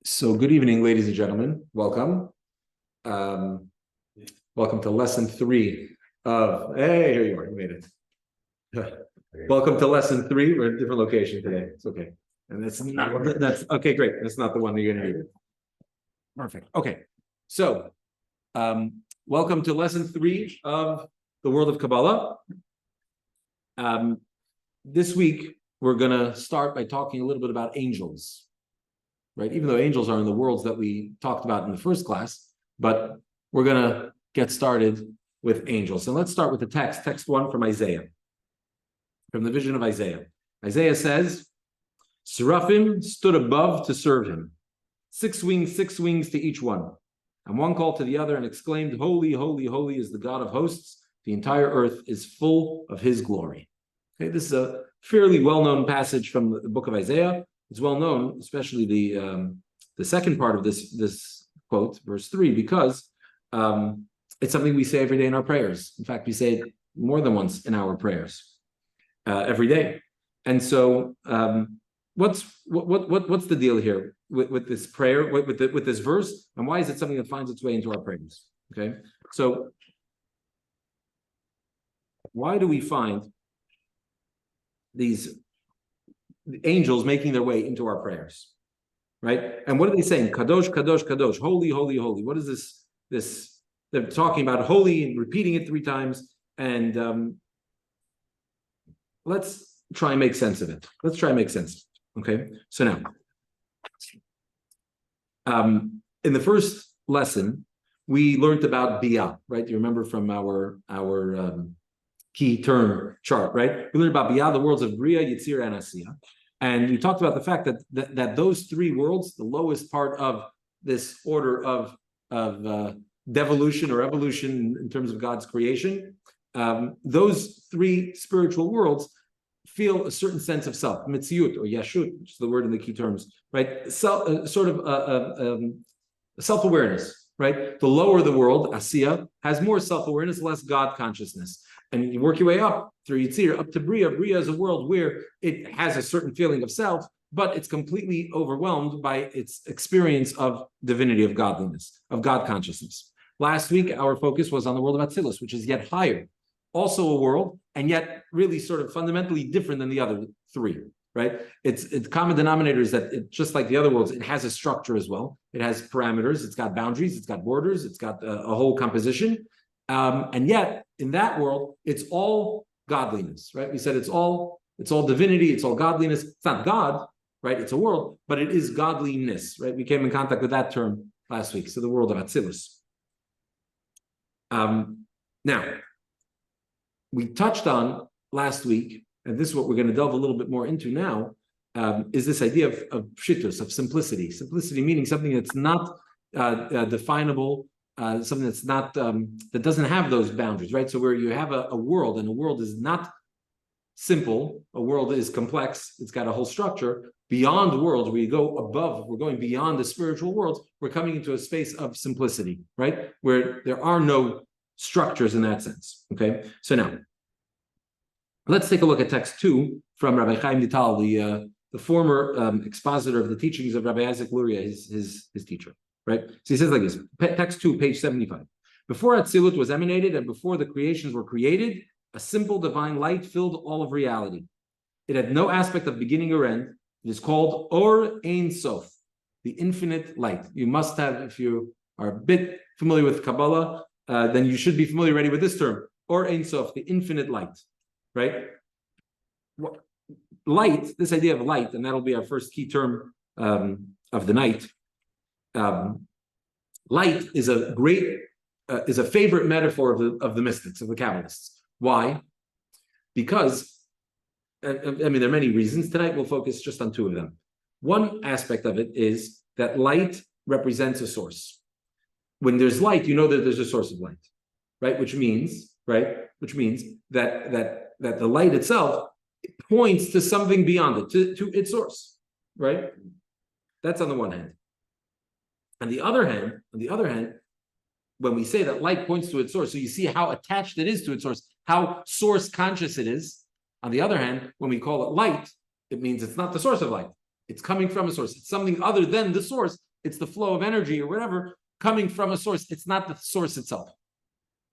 So good evening, ladies and gentlemen. Welcome. Welcome to lesson 3 of, hey, here you are, you made it. Welcome to lesson 3. We're at a different location today. It's okay. And that's okay, great. That's not the one that you're gonna need. Perfect. Okay. So welcome to lesson 3 of the world of Kabbalah. This week, we're gonna start by talking a little bit about angels. Right, even though angels are in the worlds that we talked about in the first class, but we're going to get started with angels. So let's start with the text 1 from Isaiah, from the vision of Isaiah. Isaiah says, Seraphim stood above to serve him, 6 wings to each one. And one called to the other and exclaimed, Holy, holy, holy is the God of hosts. The entire earth is full of his glory. Okay, this is a fairly well-known passage from the book of Isaiah. It's well known, especially the second part of this quote, verse 3, because it's something we say every day in our prayers. In fact, we say it more than once in our prayers every day. And so, what's the deal here with this prayer, with this verse, and why is it something that finds its way into our prayers? Okay, so why do we find these angels making their way into our prayers, right? And what are they saying? Kadosh, Kadosh, Kadosh, holy, holy, holy. What is this? They're talking about holy and repeating it 3 times. And let's try and make sense of it. Okay. So now, in the first lesson, we learned about Biyah, right? You remember from our key term chart, right? We learned about Biyah, the worlds of Bria, Yitzir, and Asiyah. And we talked about the fact that those 3 worlds, the lowest part of this order of devolution or evolution in terms of God's creation, those 3 spiritual worlds feel a certain sense of self, mitziut or yashut, which is the word in the key terms, right? Sort of self-awareness, right? The lower the world, Asiyah, has more self-awareness, less God consciousness. And you work your way up through Yitzir, up to Bria. Bria is a world where it has a certain feeling of self, but it's completely overwhelmed by its experience of divinity, of godliness, of God consciousness. Last week, our focus was on the world of Atzilus, which is yet higher. Also a world, and yet really sort of fundamentally different than the other 3, right? Its common denominator is that it, just like the other worlds, it has a structure as well. It has parameters, it's got boundaries, it's got borders, it's got a whole composition. And yet, in that world, it's all godliness, right? We said it's all divinity, it's all godliness. It's not God, right? It's a world, but it is godliness, right? We came in contact with that term last week. So the world of Atzilus. Now, we touched on last week, and this is what we're going to delve a little bit more into now, is this idea of pshitus, of simplicity. Simplicity meaning something that's not definable, something that's not that doesn't have those boundaries, right? So where you have a world, and a world is not simple, a world is complex, it's got a whole structure. Beyond worlds, we go above, we're going beyond the spiritual worlds, we're coming into a space of simplicity, right? Where there are no structures in that sense. Okay, so now let's take a look at text 2 from Rabbi Chaim Vital, the former expositor of the teachings of Rabbi Isaac Luria, his teacher. Right? So he says like this, text 2, page 75. Before Atzilut was emanated and before the creations were created, a simple divine light filled all of reality. It had no aspect of beginning or end. It is called Or Ein Sof, the infinite light. You must have, if you are a bit familiar with Kabbalah, then you should be familiar already with this term, Or Ein Sof, the infinite light, right? Light, this idea of light, and that'll be our first key term of the night. Light is a favorite metaphor of the mystics, of the Kabbalists. Why? Because, I mean, there are many reasons. Tonight we'll focus just on 2 of them. One aspect of it is that light represents a source. When there's light, you know that there's a source of light, right? Which means that the light itself points to something beyond it, to its source, right? That's on the one hand. On the other hand, when we say that light points to its source, so you see how attached it is to its source, how source conscious it is. On the other hand, when we call it light, it means it's not the source of light. It's coming from a source. It's something other than the source it's the flow of energy or whatever coming from a source. It's not the source itself,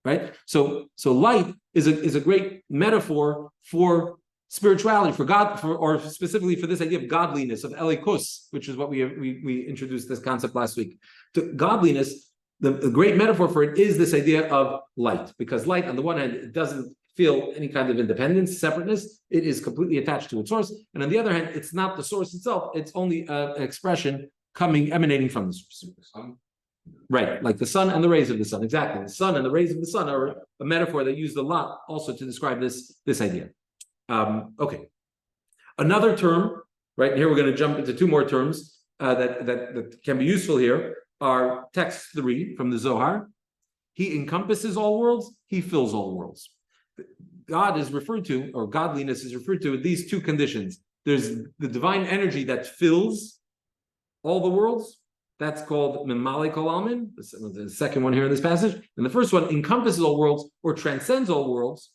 right? So light is a great metaphor for spirituality, for God, or specifically for this idea of godliness, of elikus, which is what we introduced this concept last week. To godliness, the great metaphor for it is this idea of light, because light, on the one hand, it doesn't feel any kind of independence, separateness. It is completely attached to its source. And on the other hand, it's not the source itself. It's only an expression emanating from the source. Right, like the sun and the rays of the sun. Exactly. The sun and the rays of the sun are a metaphor that used a lot also to describe this idea. Okay. Another term, right here, we're going to jump into two more terms that can be useful here, are text 3 from the Zohar. He encompasses all worlds, he fills all worlds. God is referred to, or godliness is referred to, with these two conditions. There's the divine energy that fills all the worlds. That's called Memale Kol Almin, the second one here in this passage. And the first one encompasses all worlds or transcends all worlds.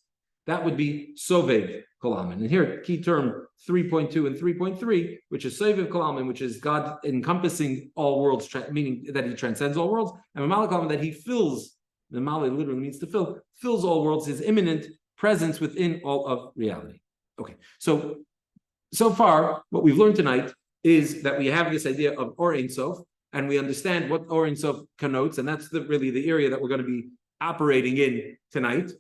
That would be Sovev Kol Almin. And here, key term 3.2 and 3.3, which is Sovev Kol Almin, which is God encompassing all worlds, meaning that he transcends all worlds. And Memale Kol Almin, that he fills, Memale literally means to fill, fills all worlds, his immanent presence within all of reality. Okay, so far, what we've learned tonight is that we have this idea of Or Ein Sof, and we understand what Or Ein Sof connotes, and that's really the area that we're going to be operating in tonight,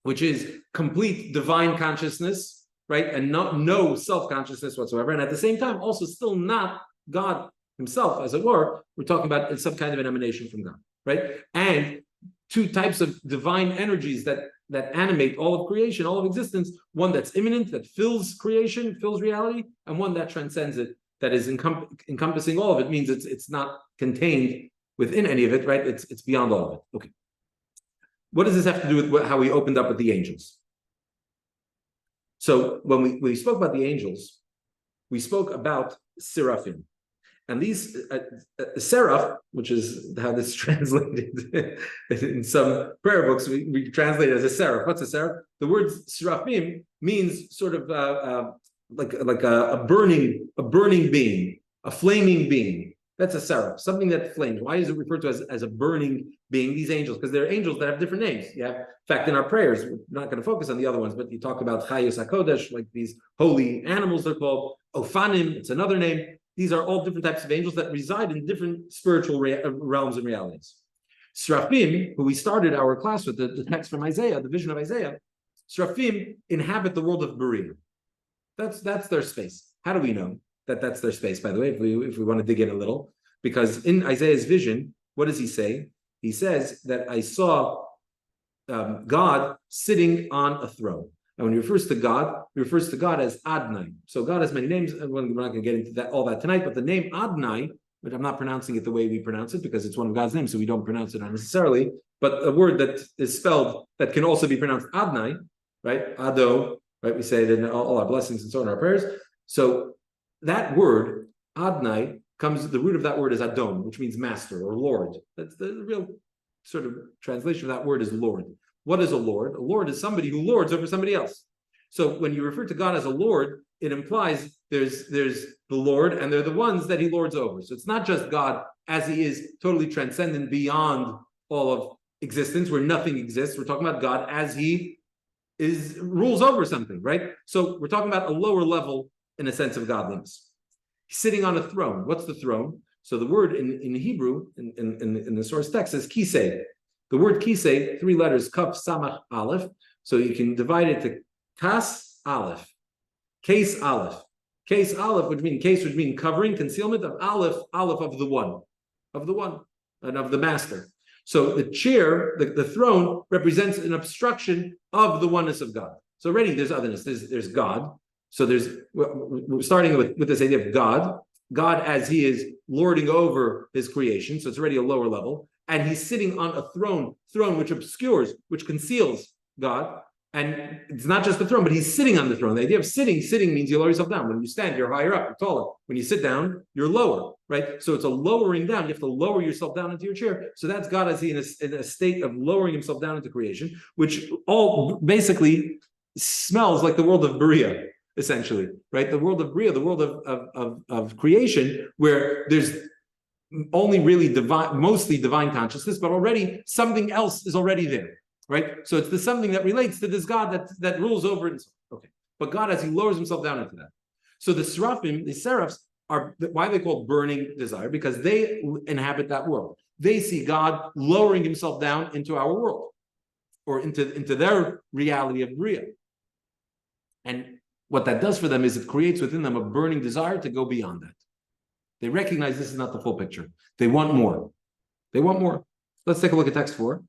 which is complete divine consciousness, right? And no self-consciousness whatsoever. And at the same time, also still not God himself, as it were. We're talking about some kind of an emanation from God, right? And two types of divine energies that animate all of creation, all of existence. One that's immanent, that fills creation, fills reality, and one that transcends it, that is encompassing all of it. Means it's not contained within any of it, right? It's beyond all of it. Okay. What does this have to do with how we opened up with the angels? So when we spoke about the angels, we spoke about seraphim. And these seraph, which is how this is translated in some prayer books, we translate it as a seraph. What's a seraph? The word seraphim means sort of like a burning being, a flaming being. That's a seraph, something that flames. Why is it referred to as a burning being? These angels, because they're angels that have different names. In fact, in our prayers, we're not going to focus on the other ones, but you talk about Chayos HaKodesh, like these holy animals they're called. Ophanim, it's another name. These are all different types of angels that reside in different spiritual realms and realities. Seraphim, who we started our class with, the text from Isaiah, the vision of Isaiah, Seraphim inhabit the world of Berea. That's their space. How do we know that that's their space, by the way, if we want to dig in a little? Because in Isaiah's vision, what does he say? He says that I saw God sitting on a throne. And when he refers to God, he refers to God as Adonai. So God has many names, and we're not going to get into all that tonight, but the name Adonai, but I'm not pronouncing it the way we pronounce it because it's one of God's names, so we don't pronounce it unnecessarily, but a word that is spelled that can also be pronounced Adonai, right? Ado, right? We say it in all our blessings and so on, our prayers. So that word, Adonai, the root of that word is Adon, which means master or Lord. That's the real sort of translation of that word is Lord. What is a Lord? A Lord is somebody who lords over somebody else. So when you refer to God as a Lord, it implies there's the Lord and they're the ones that he lords over. So it's not just God as he is totally transcendent beyond all of existence where nothing exists. We're talking about God as he rules over something, right? So we're talking about a lower level in a sense of godliness. He's sitting on a throne. What's the throne? So the word in Hebrew, in the source text, is kisei. The word kisei, 3 letters, kaf, samach, aleph. So you can divide it to kas, aleph, case, aleph. Case, aleph would mean covering, concealment of aleph of the one, and of the master. So the chair, the throne, represents an obstruction of the oneness of God. So already there's otherness. There's God. So we're starting with this idea of God as he is lording over his creation. So it's already a lower level. And he's sitting on a throne which obscures, which conceals God. And it's not just the throne, but he's sitting on the throne. The idea of sitting means you lower yourself down. When you stand, you're higher up, you're taller. When you sit down, you're lower, right? So it's a lowering down. You have to lower yourself down into your chair. So that's God as he in a state of lowering himself down into creation, which all basically smells like the world of Berea, essentially, right? The world of Bria, the world of creation, where there's only really divine, mostly divine consciousness, but already something else is already there, right? So it's the something that relates to this God that rules over it. Okay, but God, as he lowers himself down into that. So the seraphim, the seraphs, are why they call burning desire, because they inhabit that world. They see God lowering himself down into our world, or into their reality of Bria. And what that does for them is it creates within them a burning desire to go beyond that. They recognize this is not the full picture. They want more. They want more. Let's take a look at text 4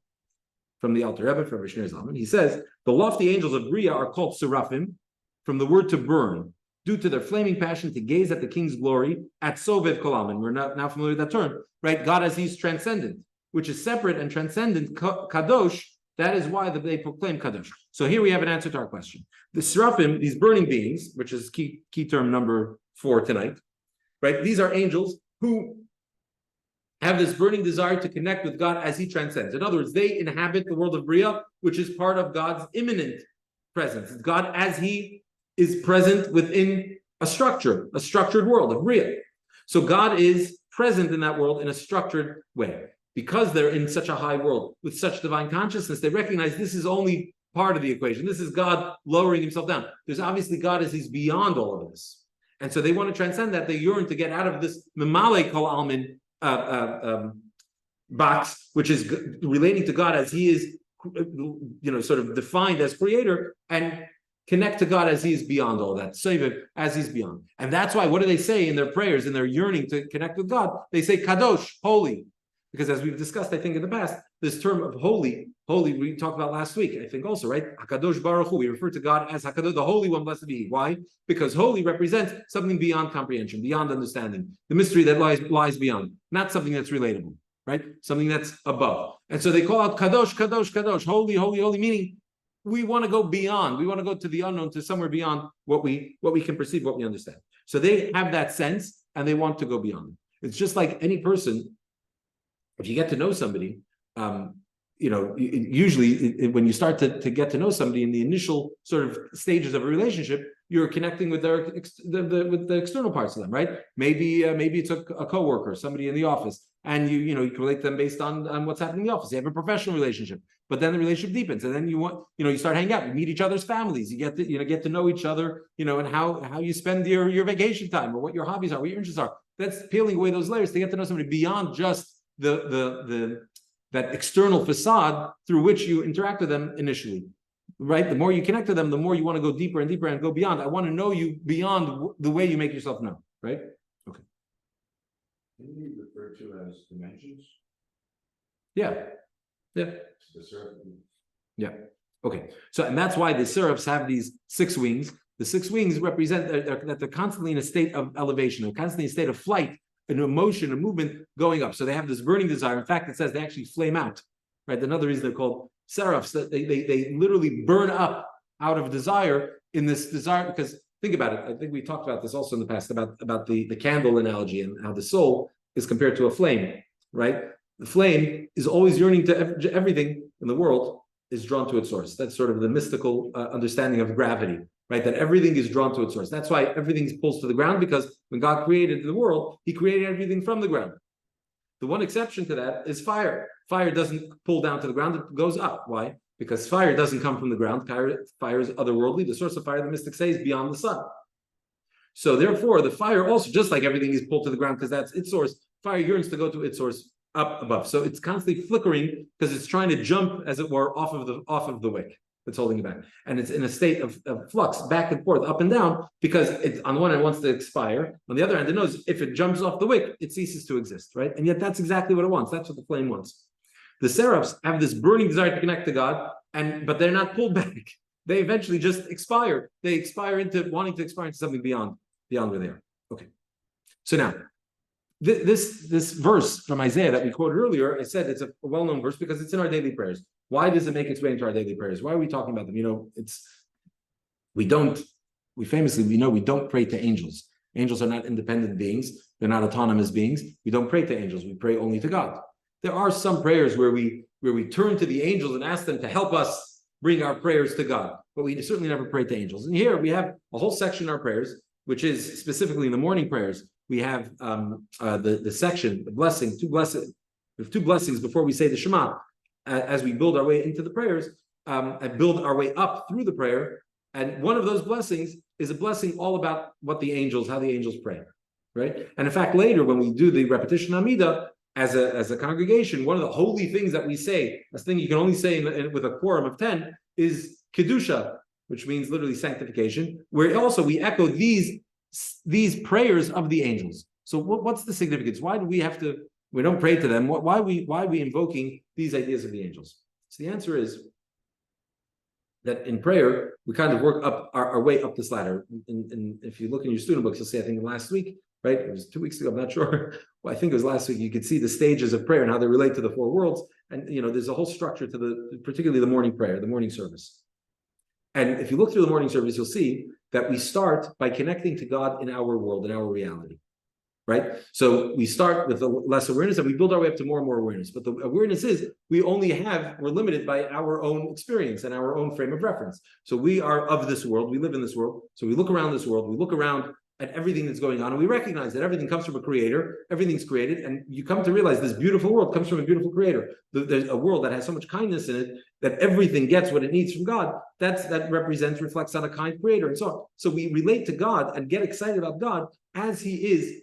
from the Alter Rebbe, from Rishner Zalman. He says, the lofty angels of Bria are called seraphim, from the word to burn, due to their flaming passion to gaze at the king's glory at Sovev Kolam. And we're now familiar with that term, right? God as he's transcendent, which is separate and transcendent, kadosh. That is why they proclaim kadosh. So here we have an answer to our question. The seraphim, these burning beings, which is key term number 4 tonight, right? These are angels who have this burning desire to connect with God as he transcends. In other words, they inhabit the world of Bria, which is part of God's immanent presence. It's God as he is present within a structured world of Bria. So God is present in that world in a structured way. Because they're in such a high world with such divine consciousness, they recognize this is only part of the equation. This is God lowering himself down. There's obviously God as he's beyond all of this. And so they want to transcend that. They yearn to get out of this Memale Kol Almin box, which is relating to God as he is, sort of defined as creator, and connect to God as he is beyond all that, as he's beyond. And that's why, what do they say in their prayers, in their yearning to connect with God? They say, Kadosh, holy. Because as we've discussed, I think in the past, this term of holy, we talked about last week, I think also, right? HaKadosh Baruch Hu, we refer to God as HaKadosh, the Holy One, blessed be He. Why? Because holy represents something beyond comprehension, beyond understanding, the mystery that lies beyond, not something that's relatable, right? Something that's above. And so they call out Kadosh, Kadosh, Kadosh, holy, holy, holy, meaning we want to go beyond. We want to go to the unknown, to somewhere beyond what we can perceive, what we understand. So they have that sense, and they want to go beyond. It's just like any person. If you get to know somebody, usually when you start to get to know somebody in the initial sort of stages of a relationship, you're connecting with with the external parts of them, right? Maybe it's a coworker, somebody in the office, and you can relate to them based on what's happening in the office. You have a professional relationship, but then the relationship deepens, and then you start hanging out, you meet each other's families, you get to know each other, and how you spend your vacation time, or what your hobbies are, what your interests are. That's peeling away those layers to get to know somebody beyond just that external facade through which you interact with them initially, right? The more you connect to them, the more you want to go deeper and deeper and go beyond. I want to know you beyond the way you make yourself known, right? Okay. Can you refer to as dimensions? Yeah. The seraph. Yeah. Okay. So, and that's why the seraphs have these 6 wings. The 6 wings represent that they're constantly in a state of elevation. They're constantly in a state of flight, an emotion, a movement going up. So they have this burning desire. In fact, it says they actually flame out, right? Another reason they're called seraphs, that they literally burn up out of desire, in this desire, because think about it. I think we talked about this also in the past, about the candle analogy and how the soul is compared to a flame, right? The flame is always yearning to everything in the world is drawn to its source. That's sort of the mystical understanding of gravity, right? That everything is drawn to its source. That's why everything pulls to the ground, because when God created the world, he created everything from the ground. The one exception to that is fire. Fire doesn't pull down to the ground, it goes up. Why? Because fire doesn't come from the ground. Fire is otherworldly. The source of fire, the mystics say, is beyond the sun. So therefore, the fire also, just like everything is pulled to the ground because that's its source, fire yearns to go to its source up above. So it's constantly flickering because it's trying to jump, as it were, off of the wick that's holding it back. And it's in a state of flux, back and forth, up and down, because it, on the one hand, wants to expire. On the other hand, it knows if it jumps off the wick, it ceases to exist, right? And yet that's exactly what it wants. That's what the flame wants. The seraphs have this burning desire to connect to God, but they're not pulled back. They eventually just expire. They expire into wanting to expire into something beyond where they are. Okay. So now, this verse from Isaiah that we quoted earlier, I said it's a well-known verse because it's in our daily prayers. Why does it make its way into our daily prayers? Why are we talking about them? We don't pray to angels. Angels are not independent beings. They're not autonomous beings. We don't pray to angels. We pray only to God. There are some prayers where we turn to the angels and ask them to help us bring our prayers to God, but we certainly never pray to angels. And here we have a whole section in our prayers, which is specifically in the morning prayers. we have the section, the blessing, we have two blessings before we say the Shema, as we build our way into the prayers, and build our way up through the prayer. And one of those blessings is a blessing all about how the angels pray, right? And in fact, later when we do the repetition Amidah as a congregation, one of the holy things that we say, this thing you can only say with a quorum of 10, is Kedusha, which means literally sanctification, where also we echo these prayers of the angels. So what's the significance? Why do we have to? We don't pray to them. Why are we invoking these ideas of the angels? So the answer is that in prayer, we kind of work up our way up this ladder. And if you look in your student books, you'll see, I think last week, right? It was 2 weeks ago, I'm not sure. Well, I think it was last week, you could see the stages of prayer and how they relate to the four worlds. And, there's a whole structure to particularly the morning prayer, the morning service. And if you look through the morning service, you'll see that we start by connecting to God in our world, in our reality. Right? So we start with less awareness and we build our way up to more and more awareness. But the awareness is we're limited by our own experience and our own frame of reference. So we are of this world, we live in this world. So we look around this world, we look around at everything that's going on, and we recognize that everything comes from a creator, everything's created, and you come to realize this beautiful world comes from a beautiful creator. There's a world that has so much kindness in it that everything gets what it needs from God. That reflects on a kind creator, and so on. So we relate to God and get excited about God as he is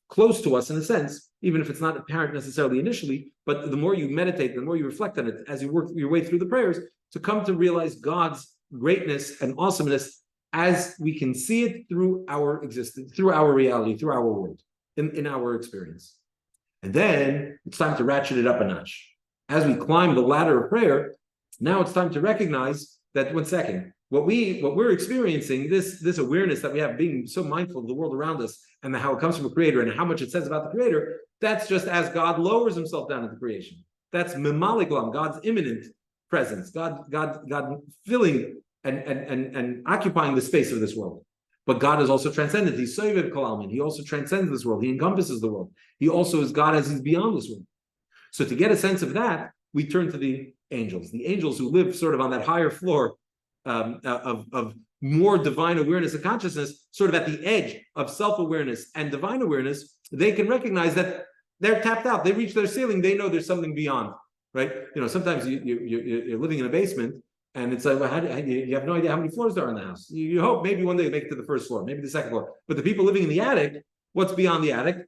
close to us in a sense, even if it's not apparent necessarily initially, but the more you meditate, the more you reflect on it as you work your way through the prayers, to come to realize God's greatness and awesomeness as we can see it through our existence, through our reality, through our world, in our experience. And then it's time to ratchet it up a notch. As we climb the ladder of prayer, now it's time to recognize that, one second, what we're experiencing, this awareness that we have, being so mindful of the world around us and how it comes from a creator and how much it says about the creator, that's just as God lowers himself down into creation. That's mimalik, God's immanent presence, God filling and occupying the space of this world. But God is also transcendent. He's sovev kol almin. He also transcends this world. He encompasses the world. He also is God as he's beyond this world. So to get a sense of that, we turn to the angels who live sort of on that higher floor of more divine awareness and consciousness, sort of at the edge of self-awareness and divine awareness. They can recognize that they're tapped out. They reach their ceiling. They know there's something beyond, right? Sometimes you're living in a basement, and it's like, well, you have no idea how many floors there are in the house. You hope maybe one day you make it to the first floor, maybe the second floor. But the people living in the attic, what's beyond the attic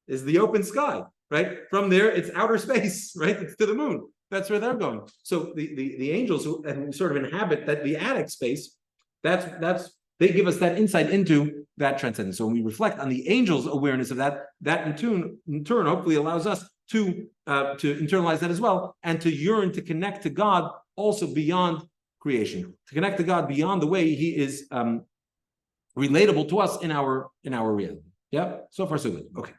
is the open sky, right? From there, it's outer space, right? It's to the moon. That's where they're going. So the angels who sort of inhabit the attic space, they give us that insight into that transcendence. So when we reflect on the angels' awareness of that in turn hopefully allows us to internalize that as well, and to yearn to connect to God also beyond creation, to connect to God beyond the way he is relatable to us in our reality. Yeah, so far so good. Okay.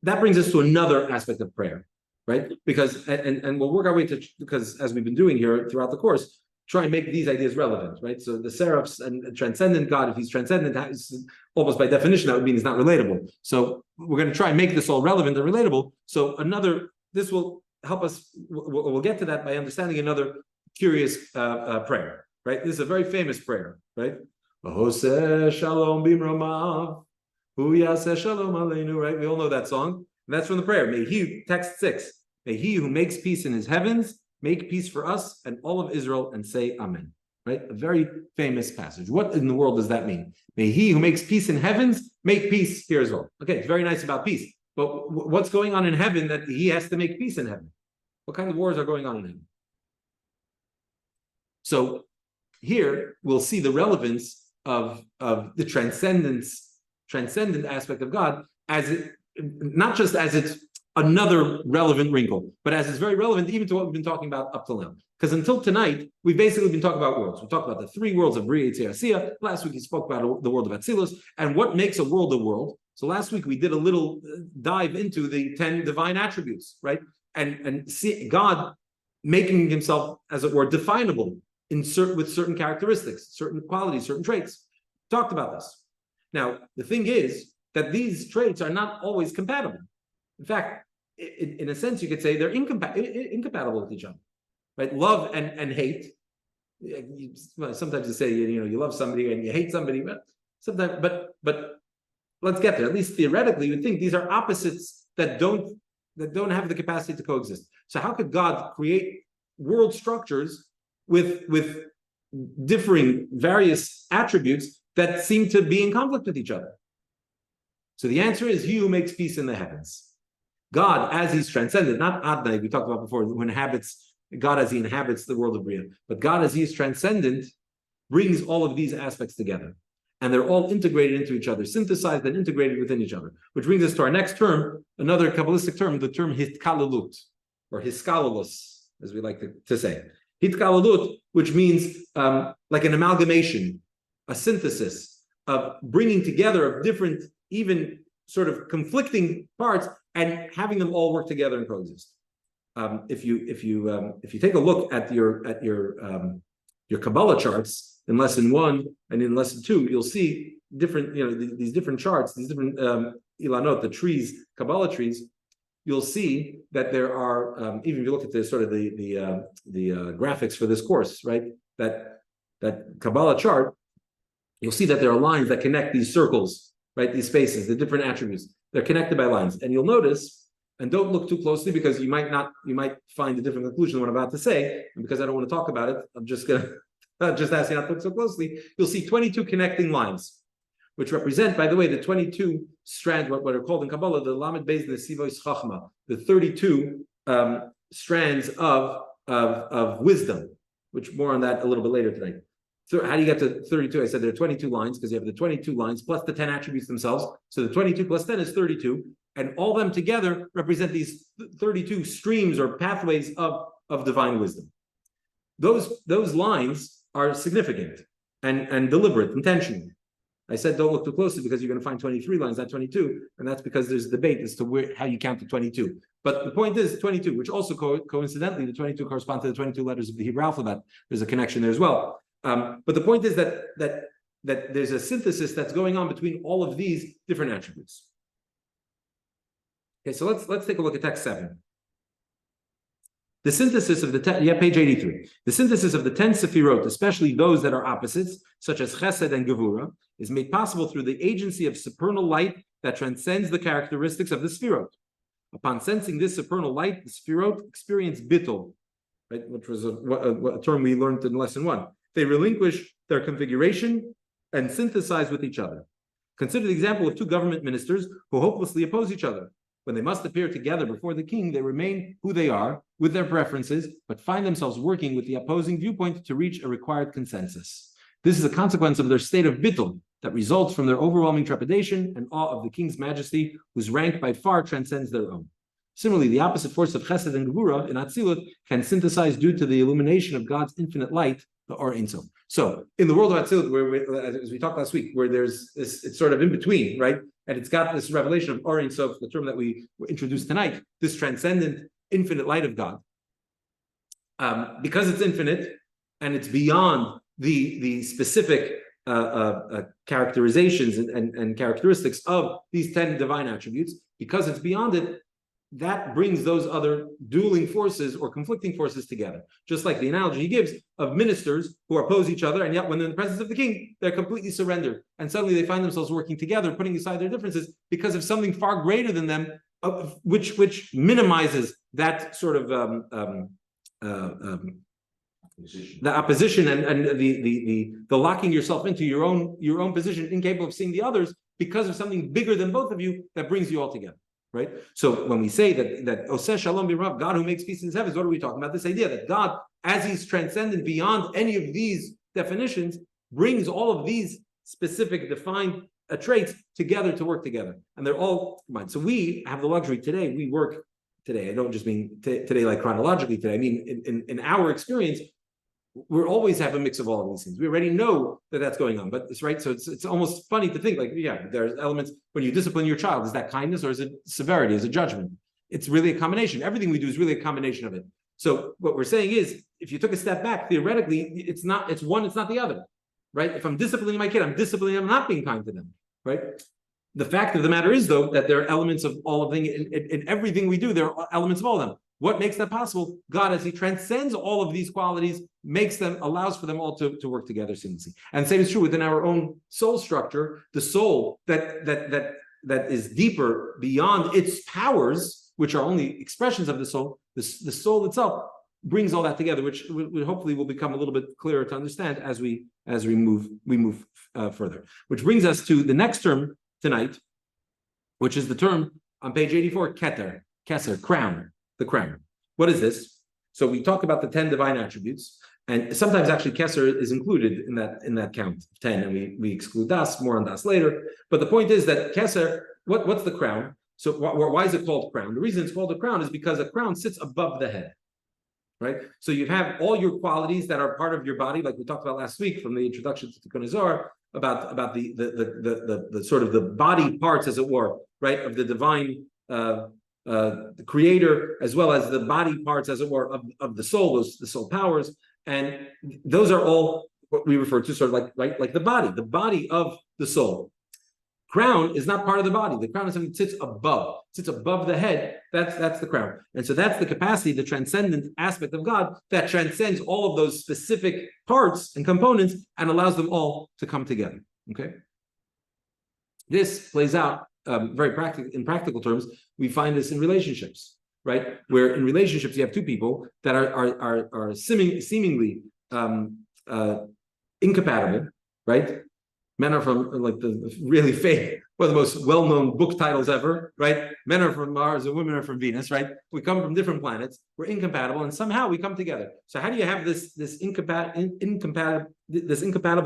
That brings us to another aspect of prayer, right? Because, and we'll work our way because as we've been doing here throughout the course, try and make these ideas relevant, right? So the seraphs and transcendent God, if he's transcendent, almost by definition, that would mean he's not relatable. So we're going to try and make this all relevant and relatable. So this will help us, we'll get to that by understanding another curious prayer, right? This is a very famous prayer, right? Shalom bimromav. Right? We all know that song. And that's from the prayer. May he, text 6, may he who makes peace in his heavens make peace for us and all of Israel, and say amen. Right? A very famous passage. What in the world does that mean? May he who makes peace in heavens make peace here as well. Okay, it's very nice about peace. But what's going on in heaven that he has to make peace in heaven? What kind of wars are going on in heaven? So here we'll see the relevance of the transcendent aspect of God, as it, not just as it's another relevant wrinkle, but as it's very relevant even to what we've been talking about up till now. Because until tonight, we've basically been talking about worlds. We talked about the 3 worlds of Bria, Yitzir, Asiya. Last week, we spoke about the world of Atzilus and what makes a world a world. So last week, we did a little dive into the 10 divine attributes, right? And see God making himself, as it were, definable with certain characteristics, certain qualities, certain traits. Talked about this. Now, the thing is that these traits are not always compatible. In fact, in a sense, you could say they're incompatible with each other, right? Love and hate. Sometimes you say, you love somebody and you hate somebody, but sometimes, but let's get there. At least theoretically, you would think these are opposites that don't have the capacity to coexist. So how could God create world structures with differing various attributes that seem to be in conflict with each other? So the answer is He who makes peace in the heavens. God, as He's transcendent, not Adonai, we talked about before, who inhabits, God as He inhabits the world of Bria, but God as He is transcendent brings all of these aspects together. And they're all integrated into each other, synthesized and integrated within each other. Which brings us to our next term, another Kabbalistic term, the term hitkalalut, or hiskalulus, as we like to say. Hitkalalut, which means like an amalgamation, a synthesis of bringing together of different, even sort of conflicting parts, and having them all work together and coexist. If you take a look at your Kabbalah charts in lesson 1 and in lesson 2, you'll see different, these different charts, these different ilanot, the trees, Kabbalah trees. You'll see that there are, even if you look at the sort of the graphics for this course, right? That Kabbalah chart, you'll see that there are lines that connect these circles, right? These spaces, the different attributes. They're connected by lines, and you'll notice. And don't look too closely because you might find a different conclusion than what I'm about to say. And because I don't want to talk about it, I'm just gonna just ask you not to look so closely. You'll see 22 connecting lines, which represent, by the way, the 22 strands, what are called in Kabbalah, the Lamed Beis Nesivois Chachma, the 32 strands of wisdom, which more on that a little bit later tonight. So how do you get to 32? I said there are 22 lines because you have the 22 lines plus the 10 attributes themselves. So the 22 plus 10 is 32. And all them together represent these 32 streams or pathways of divine wisdom. Those lines are significant and deliberate, intentional. I said don't look too closely because you're going to find 23 lines, not 22, and that's because there's a debate as to how you count the 22. But the point is 22, which also coincidentally, the 22 correspond to the 22 letters of the Hebrew alphabet. There's a connection there as well. But the point is that there's a synthesis that's going on between all of these different attributes. Okay, so let's take a look at text 7. The synthesis of the page 83. The synthesis of the 10 sefirot, especially those that are opposites, such as chesed and gevura, is made possible through the agency of supernal light that transcends the characteristics of the sefirot. Upon sensing this supernal light, the sefirot experience bittul, right, which was a term we learned in lesson 1. They relinquish their configuration and synthesize with each other. Consider the example of 2 government ministers who hopelessly oppose each other. When they must appear together before the king, they remain who they are with their preferences, but find themselves working with the opposing viewpoint to reach a required consensus. This is a consequence of their state of bittul that results from their overwhelming trepidation and awe of the king's majesty, whose rank by far transcends their own. Similarly, the opposite force of chesed and gevura in Atzilut can synthesize due to the illumination of God's infinite light, the Or Ein Sof. So, in the world of Atzilut, where as we talked last week, where there's this, it's sort of in between, right? And it's got this revelation of Or Ein Sof, the term that we introduced tonight, this transcendent, infinite light of God. Because it's infinite and it's beyond the specific characterizations and characteristics of these 10 divine attributes, because it's beyond it, that brings those other dueling forces or conflicting forces together. Just like the analogy he gives of ministers who oppose each other, and yet when they're in the presence of the king, they're completely surrendered. And suddenly they find themselves working together, putting aside their differences because of something far greater than them, which minimizes that sort of the opposition and the locking yourself into your own position, incapable of seeing the others because of something bigger than both of you that brings you all together. Right? So when we say that Oseh Shalom B'Rav, God who makes peace in his heavens, what are we talking about? This idea that God, as he's transcendent beyond any of these definitions, brings all of these specific defined traits together to work together. And they're all combined. So we have the luxury today, we work today. I don't just mean today like chronologically today. I mean in our experience, we always have a mix of all of these things. We already know that that's going on, but it's right. So it's almost funny to think like, yeah, there's elements when you discipline your child. Is that kindness or is it severity? Is it judgment? It's really a combination. Everything we do is really a combination of it. So what we're saying is, if you took a step back, theoretically, it's one, it's not the other, right? If I'm disciplining my kid, I'm not being kind to them, right? The fact of the matter is, though, that there are elements of all of things in everything we do. There are elements of all of them. What makes that possible? God, as he transcends all of these qualities, allows for them all to work together seamlessly. And the same is true within our own soul structure. The soul that is deeper beyond its powers, which are only expressions of the soul, the soul itself brings all that together, which hopefully will become a little bit clearer to understand as we move further. Which brings us to the next term tonight, which is the term on page 84, keser, crown, the crown. What is this? So we talk about the 10 divine attributes, and sometimes actually keser is included in that count of 10, and we exclude das, more on das later. But the point is that keser, what's the crown? So why is it called crown? The reason it's called a crown is because a crown sits above the head. Right, so you have all your qualities that are part of your body, like we talked about last week from the introduction to Tikkun Azar, about the sort of the body parts, as it were, right, of the divine, the creator, as well as the body parts, as it were, of the soul, the soul powers, and those are all what we refer to sort of like the body of the soul. Crown is not part of the body. The crown is something that sits above the head. That's the crown. And so that's the capacity, the transcendent aspect of God that transcends all of those specific parts and components and allows them all to come together. Okay. This plays out in practical terms. We find this in relationships, right? Where in relationships you have two people that are seemingly incompatible, right? Men are from like the really famous, one of the most well-known book titles ever, right? Men are from Mars and women are from Venus, right? We come from different planets. We're incompatible, and somehow we come together. So how do you have this incompatible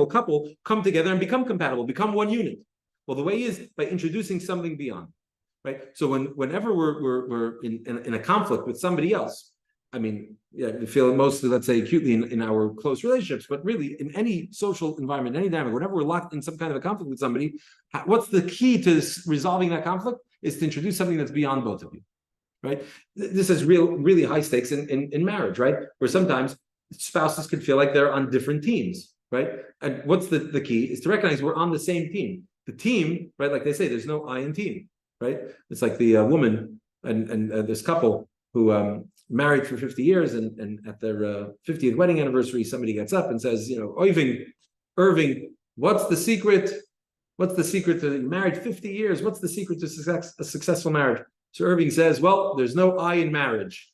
couple come together and become compatible, become one unit? Well, the way is by introducing something beyond, right? So whenever we're in a conflict with somebody else, I mean, yeah, we feel it mostly, let's say, acutely in our close relationships, but really in any social environment, any dynamic, whenever we're locked in some kind of a conflict with somebody, what's the key to resolving that conflict is to introduce something that's beyond both of you, right? This is really high stakes in marriage, right? Where sometimes spouses can feel like they're on different teams, right? And what's the key is to recognize we're on the same team. The team, right? Like they say, there's no I in team, right? It's like the woman and this couple who married for 50 years, and at their 50th wedding anniversary, somebody gets up and says, Irving, what's the secret? What's the secret to you married 50 years? What's the secret to a successful marriage? So Irving says, well, there's no I in marriage.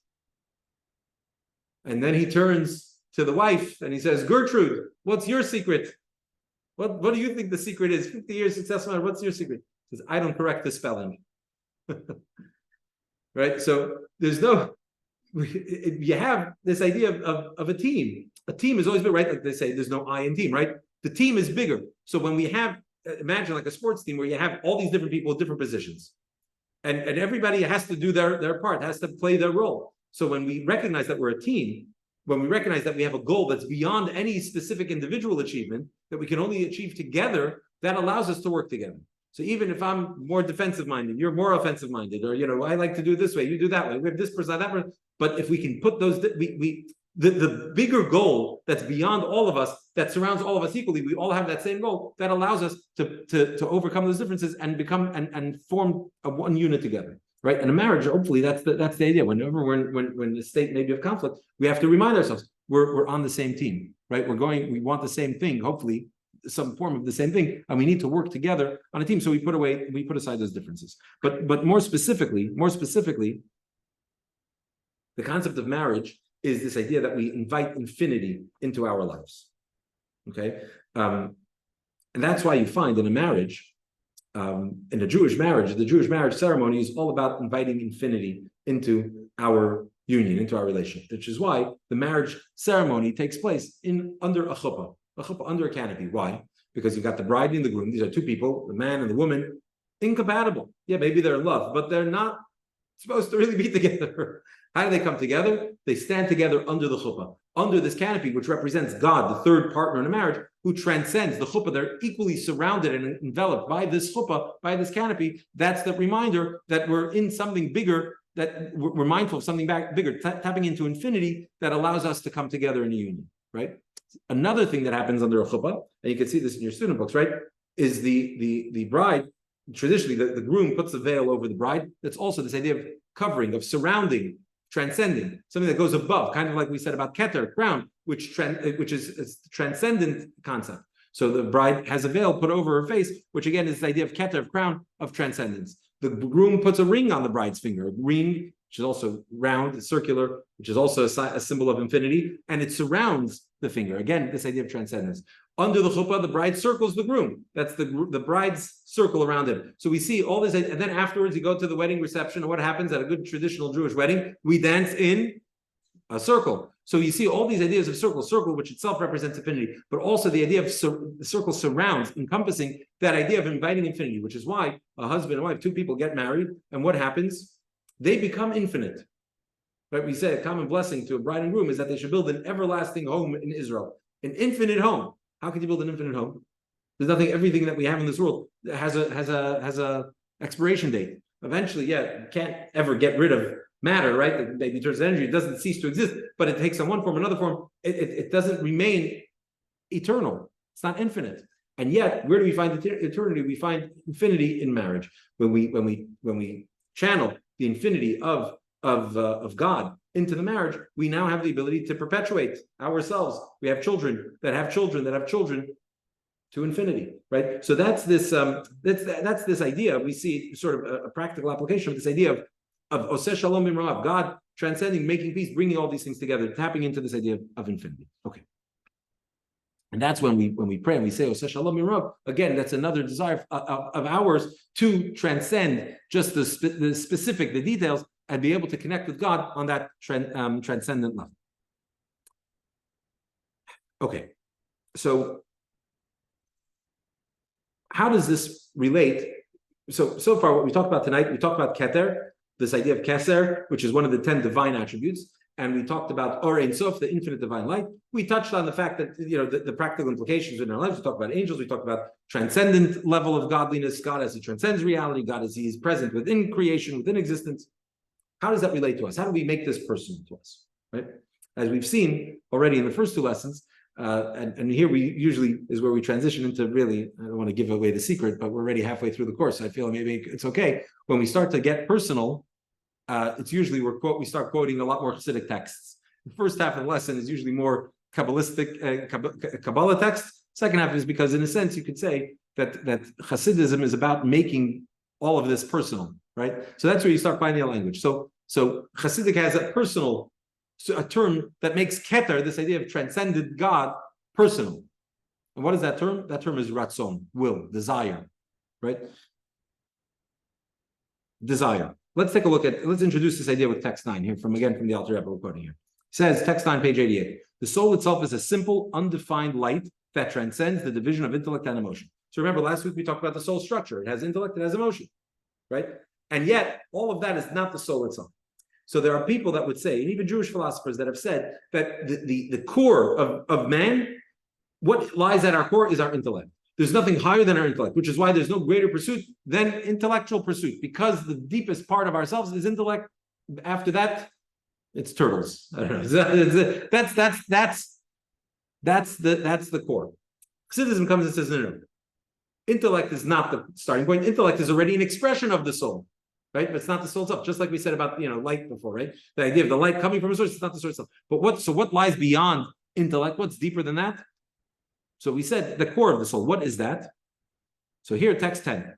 And then he turns to the wife and he says, Gertrude, what's your secret? What do you think the secret is? 50 years successful marriage, what's your secret? He says, I don't correct the spelling. Right? So there's no, you have this idea of a team. A team has always been, right? Like they say, there's no I in team, right? The team is bigger. So when we have, imagine like a sports team where you have all these different people with different positions. And everybody has to do their part, has to play their role. So when we recognize that we're a team, when we recognize that we have a goal that's beyond any specific individual achievement, that we can only achieve together, that allows us to work together. So even if I'm more defensive-minded, you're more offensive-minded, or I like to do this way, you do that way. We have this person, that person. But if we can put those, the bigger goal that's beyond all of us, that surrounds all of us equally, we all have that same goal. That allows us to overcome those differences and become and form a one unit together, right? And a marriage, hopefully, that's the idea. Whenever when the state maybe of conflict, we have to remind ourselves we're on the same team, right? We want the same thing, hopefully. Some form of the same thing, and we need to work together on a team. So we put aside those differences. But more specifically, the concept of marriage is this idea that we invite infinity into our lives. Okay, and that's why you find in a marriage, in a Jewish marriage, the Jewish marriage ceremony is all about inviting infinity into our union, into our relationship. Which is why the marriage ceremony takes place under a chuppah. Under a canopy. Why? Because you've got the bride and the groom. These are two people, the man and the woman, incompatible. Yeah, maybe they're in love, but they're not supposed to really be together. How do they come together? They stand together under the chuppah, under this canopy, which represents God, the third partner in a marriage, who transcends the chuppah. They're equally surrounded and enveloped by this chuppah, by this canopy. That's the reminder that we're in something bigger, that we're mindful of something bigger, tapping into infinity that allows us to come together in a union, right? Another thing that happens under a chuppah, and you can see this in your student books, right, is the bride, traditionally the groom puts the veil over the bride. That's also this idea of covering, of surrounding, transcending, something that goes above, kind of like we said about Keter, crown, which is a transcendent concept. So the bride has a veil put over her face, which again is the idea of Keter, of crown, of transcendence. The groom puts a ring on the bride's finger, a ring, which is also round, circular, which is also a symbol of infinity, and it surrounds the finger. Again, this idea of transcendence. Under the chuppah, the bride circles the groom. That's the bride's circle around him. So we see all this, and then afterwards you go to the wedding reception, and what happens at a good traditional Jewish wedding? We dance in a circle. So you see all these ideas of circle, which itself represents infinity, but also the idea of the circle surrounds, encompassing that idea of inviting infinity, which is why a husband and wife, two people get married, and what happens? They become infinite. Right? We say a common blessing to a bride and groom is that they should build an everlasting home in Israel, an infinite home. How can you build an infinite home? There's nothing. Everything that we have in this world has a expiration date. Eventually, you can't ever get rid of matter, right? It maybe turns to energy. It doesn't cease to exist, but it takes on one form, another form. It doesn't remain eternal. It's not infinite. And yet, where do we find eternity? We find infinity in marriage. When we channel the infinity of God into the marriage, we now have the ability to perpetuate ourselves. We have children that have children that have children to infinity, right? So that's this that's this idea. We see sort of a practical application of this idea of Oseh Shalom B'Marav, God transcending, making peace, bringing all these things together, tapping into this idea of infinity. Okay. And that's when we pray and we say Oseh Shalom B'Marav. Again, that's another desire of ours to transcend just the specific, the details, and be able to connect with God on that transcendent level. Okay, so how does this relate? So far, what we talked about tonight, we talked about Keter, this idea of Keser, which is one of the 10 divine attributes, and we talked about Or Ein Sof, the infinite divine light. We touched on the fact that the practical implications in our lives. We talked about angels. We talked about transcendent level of godliness. God as He transcends reality. God as He is present within creation, within existence. How does that relate to us? How do we make this personal to us? Right? As we've seen already in the first two lessons, and here we usually is where we transition into really, I don't want to give away the secret, but we're already halfway through the course. So I feel maybe it's okay. When we start to get personal, it's usually we start quoting a lot more Hasidic texts. The first half of the lesson is usually more Kabbalistic, Kabbalah text. Second half is because, in a sense, you could say that Hasidism is about making all of this personal, right? So that's where you start finding the language. So Hasidic has a term that makes Keter, this idea of transcended God, personal. And what is that term? That term is ratzon, will, desire, right? Desire. Let's introduce this idea with text 9 here from the Alter Rebbe we're quoting here. It says, text 9, page 88. The soul itself is a simple, undefined light that transcends the division of intellect and emotion. So remember, last week we talked about the soul structure. It has intellect, it has emotion, right? And yet, all of that is not the soul itself. So there are people that would say, and even Jewish philosophers that have said that the core of man, what lies at our core is our intellect. There's nothing higher than our intellect, which is why there's no greater pursuit than intellectual pursuit, because the deepest part of ourselves is intellect. After that, it's turtles. I don't know. That's the core. Hasidism comes and says, no. Intellect is not the starting point. Intellect is already an expression of the soul, right? But it's not the soul itself. Just like we said about light before, right? The idea of the light coming from a source, it's not the source itself. But what lies beyond intellect? What's deeper than that? So we said the core of the soul. What is that? So here, text 10.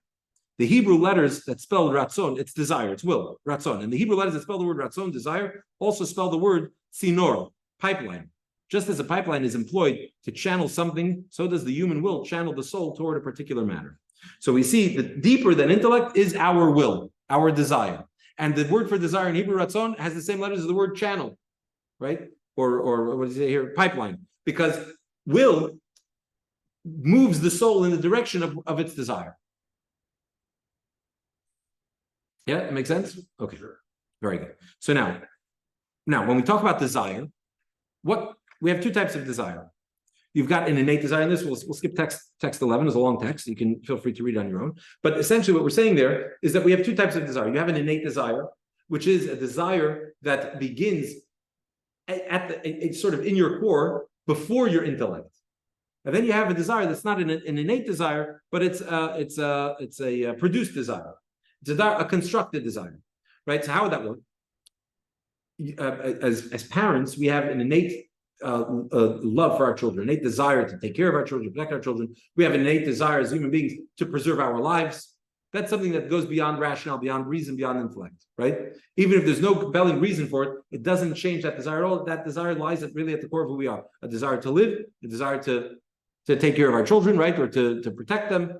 The Hebrew letters that spell ratzon, it's desire, it's will, ratzon. And the Hebrew letters that spell the word ratzon, desire, also spell the word tzinor, pipeline. Just as a pipeline is employed to channel something, so does the human will channel the soul toward a particular matter. So we see that deeper than intellect is our will, our desire. And the word for desire in Hebrew, ratzon, has the same letters as the word channel, right? Or what does it say here? Pipeline. Because will moves the soul in the direction of its desire. Yeah, it makes sense? Okay, very good. So now when we talk about desire, we have two types of desire. You've got an innate desire in this. We'll skip text 11. It's a long text. You can feel free to read it on your own. But essentially what we're saying there is that we have two types of desire. You have an innate desire, which is a desire that begins it's sort of in your core before your intellect. And then you have a desire that's not an innate desire, but it's a produced desire. It's a constructed desire, right? So how would that work? as parents, we have an innate love for our children, innate desire to take care of our children, protect our children. We have an innate desire as human beings to preserve our lives. That's something that goes beyond rationale, beyond reason, beyond intellect, right? Even if there's no compelling reason for it, it doesn't change that desire at all. That desire lies really at the core of who we are. A desire to live, a desire to take care of our children, right? Or to protect them,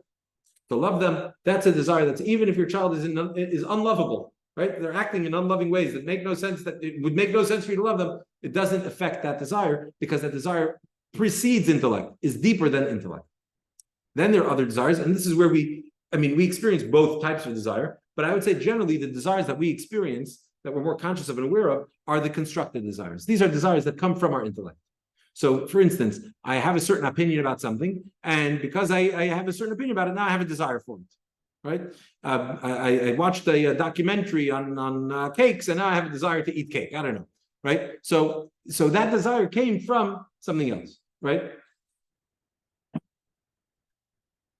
to love them. That's a desire that's, even if your child is unlovable, right? They're acting in unloving ways that make no sense, that it would make no sense for you to love them. It doesn't affect that desire, because that desire precedes intellect, is deeper than intellect. Then there are other desires, and this is where we experience both types of desire, but I would say generally the desires that we experience, that we're more conscious of and aware of, are the constructed desires. These are desires that come from our intellect. So, for instance, I have a certain opinion about something, and because I have a certain opinion about it, now I have a desire for it, right? I watched a documentary on cakes, and now I have a desire to eat cake. I don't know, right? So that desire came from something else, right?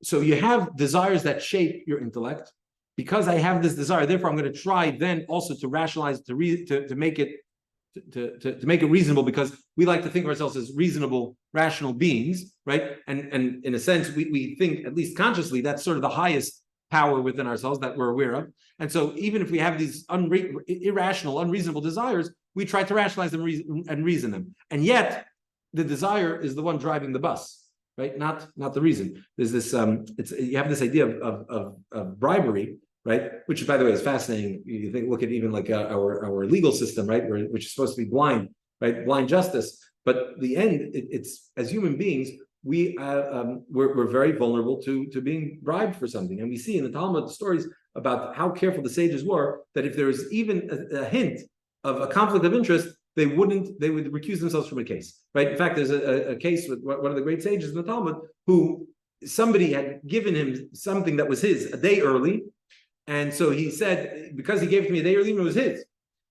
So you have desires that shape your intellect. Because I have this desire, therefore I'm going to try then also to rationalize, to make it reasonable, because we like to think of ourselves as reasonable, rational beings, right? And in a sense, we think, at least consciously, that's sort of the highest power within ourselves that we're aware of. And so even if we have these irrational, unreasonable desires, we try to rationalize them and reason them. And yet the desire is the one driving the bus, right? Not the reason. There's this you have this idea of bribery, right? Which, by the way, is fascinating. You look at even like our legal system, right? Which is supposed to be blind, right? Blind justice. But the end, it's as human beings, we're very vulnerable to being bribed for something. And we see in the Talmud stories about how careful the sages were, that if there was even a hint of a conflict of interest, they would recuse themselves from a case, right? In fact, there's a case with one of the great sages in the Talmud, who somebody had given him something that was his a day early. And so he said, because he gave it to me a day early, even it was his.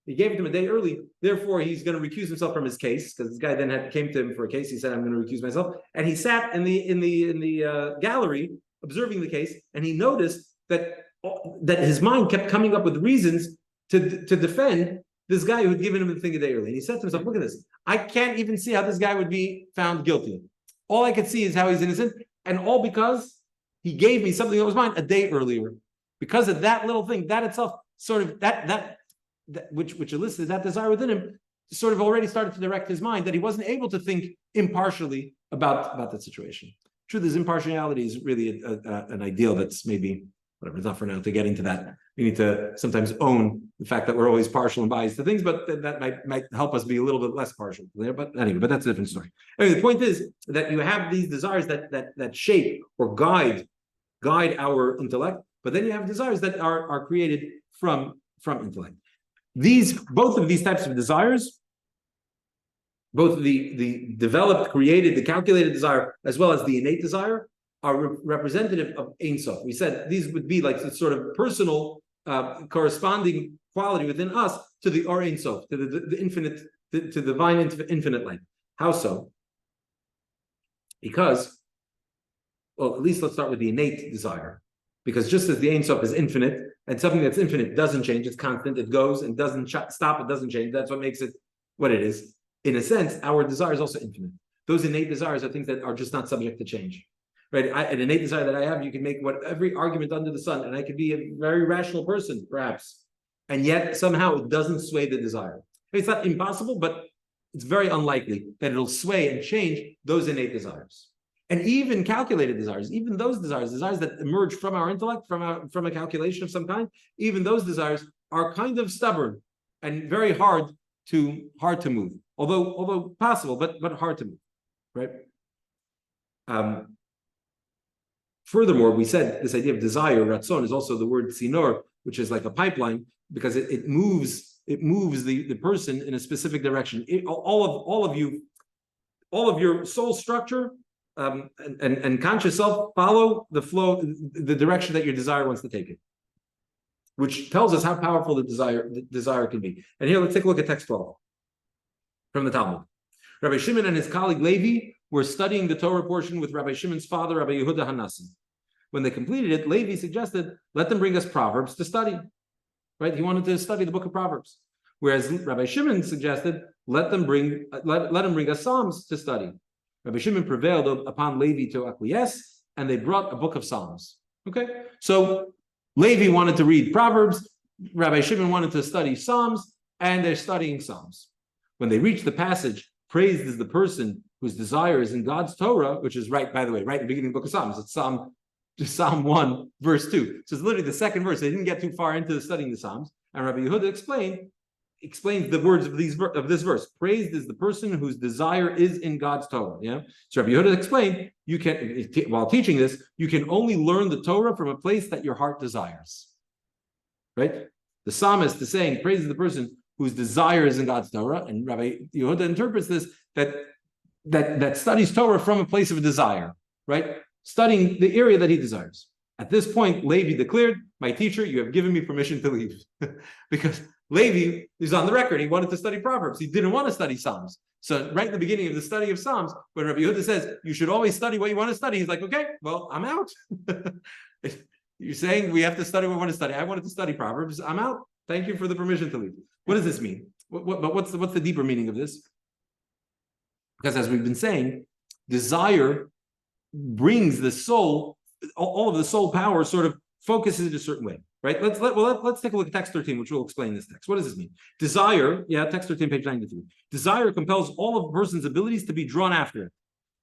He gave it to him a day early, therefore he's going to recuse himself from his case, because this guy then came to him for a case. He said, I'm going to recuse myself. And he sat in the gallery observing the case, and he noticed that his mind kept coming up with reasons to defend this guy who had given him the thing a day early. And he said to himself, look at this. I can't even see how this guy would be found guilty. All I could see is how he's innocent. And all because he gave me something that was mine a day earlier. Because of that little thing, that itself sort of, that which elicited that desire within him, sort of already started to direct his mind, that he wasn't able to think impartially about that situation. Truth is, impartiality is really an ideal that's maybe, whatever, it's not for now to get into that. We need to sometimes own the fact that we're always partial and biased to things, but that might help us be a little bit less partial there. But anyway, but that's a different story. Anyway, the point is that you have these desires that shape or guide our intellect, but then you have desires that are created from intellect. Both of these types of desires, both the developed, created, the calculated desire, as well as the innate desire, are representative of Ein Sof. We said these would be like sort of personal corresponding quality within us to the Or Ein Sof, to the infinite, to the divine infinite light. How so? Because, well, at least let's start with the innate desire. Because just as the Ein Sof is infinite, and something that's infinite doesn't change, it's constant, it goes and doesn't stop, it doesn't change. That's what makes it what it is. In a sense, our desire is also infinite. Those innate desires are things that are just not subject to change. Right? An innate desire that I have, you can make every argument under the sun, and I could be a very rational person, perhaps, and yet somehow it doesn't sway the desire. It's not impossible, but it's very unlikely that it'll sway and change those innate desires. And even calculated desires, even those desires that emerge from our intellect, from a calculation of some kind, even those desires are kind of stubborn and very hard to move. Although possible, but hard to move, right? Furthermore, we said this idea of desire, ratzon, is also the word sinor, which is like a pipeline, because it moves the person in a specific direction. All of your soul structure and conscious self follow the flow, the direction that your desire wants to take it, which tells us how powerful the desire can be. And here, let's take a look at text 12 from the Talmud. Rabbi Shimon and his colleague Levi were studying the Torah portion with Rabbi Shimon's father, Rabbi Yehuda Hanassi. When they completed it, Levi suggested, let them bring us Proverbs to study. Right? He wanted to study the book of Proverbs. Whereas Rabbi Shimon suggested, let him bring us Psalms to study. Rabbi Shimon prevailed upon Levi to acquiesce, and they brought a book of Psalms. Okay, so Levi wanted to read Proverbs, Rabbi Shimon wanted to study Psalms, and they're studying Psalms. When they reach the passage, praised is the person whose desire is in God's Torah, which is right, by the way, right in the beginning of the book of Psalms. It's Psalm 1, verse 2. So it's literally the second verse. They didn't get too far into studying the Psalms. And Rabbi Yehuda explains the words of this verse. Praised is the person whose desire is in God's Torah. Yeah. So Rabbi Yehuda explained, you can, while teaching this, you can only learn the Torah from a place that your heart desires. Right? The psalmist is saying, praise is the person whose desire is in God's Torah, and Rabbi Yehuda interprets this that studies Torah from a place of desire, right? Studying the area that he desires. At this point, Levi declared, my teacher, you have given me permission to leave. Because Levi is on the record. He wanted to study Proverbs. He didn't want to study Psalms. So right in the beginning of the study of Psalms, when Rabbi Yehuda says, you should always study what you want to study, he's like, okay, well, I'm out. You're saying we have to study what we want to study. I wanted to study Proverbs. I'm out. Thank you for the permission to leave. What does this mean? What's the deeper meaning of this? Because as we've been saying, desire brings the soul, all of the soul power sort of focuses it a certain way, right? Let's take a look at text 13, which will explain this text. What does this mean? Desire, text 13, page 93. Desire compels all of a person's abilities to be drawn after it.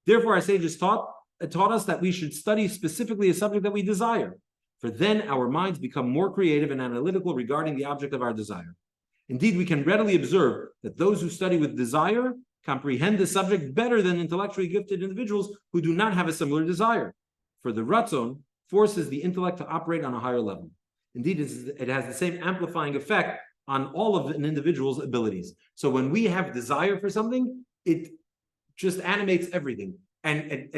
Therefore, our sages taught us that we should study specifically a subject that we desire, for then our minds become more creative and analytical regarding the object of our desire. Indeed, we can readily observe that those who study with desire comprehend the subject better than intellectually gifted individuals who do not have a similar desire. For the ratzon forces the intellect to operate on a higher level. Indeed, it has the same amplifying effect on all of an individual's abilities. So when we have desire for something, it just animates everything, and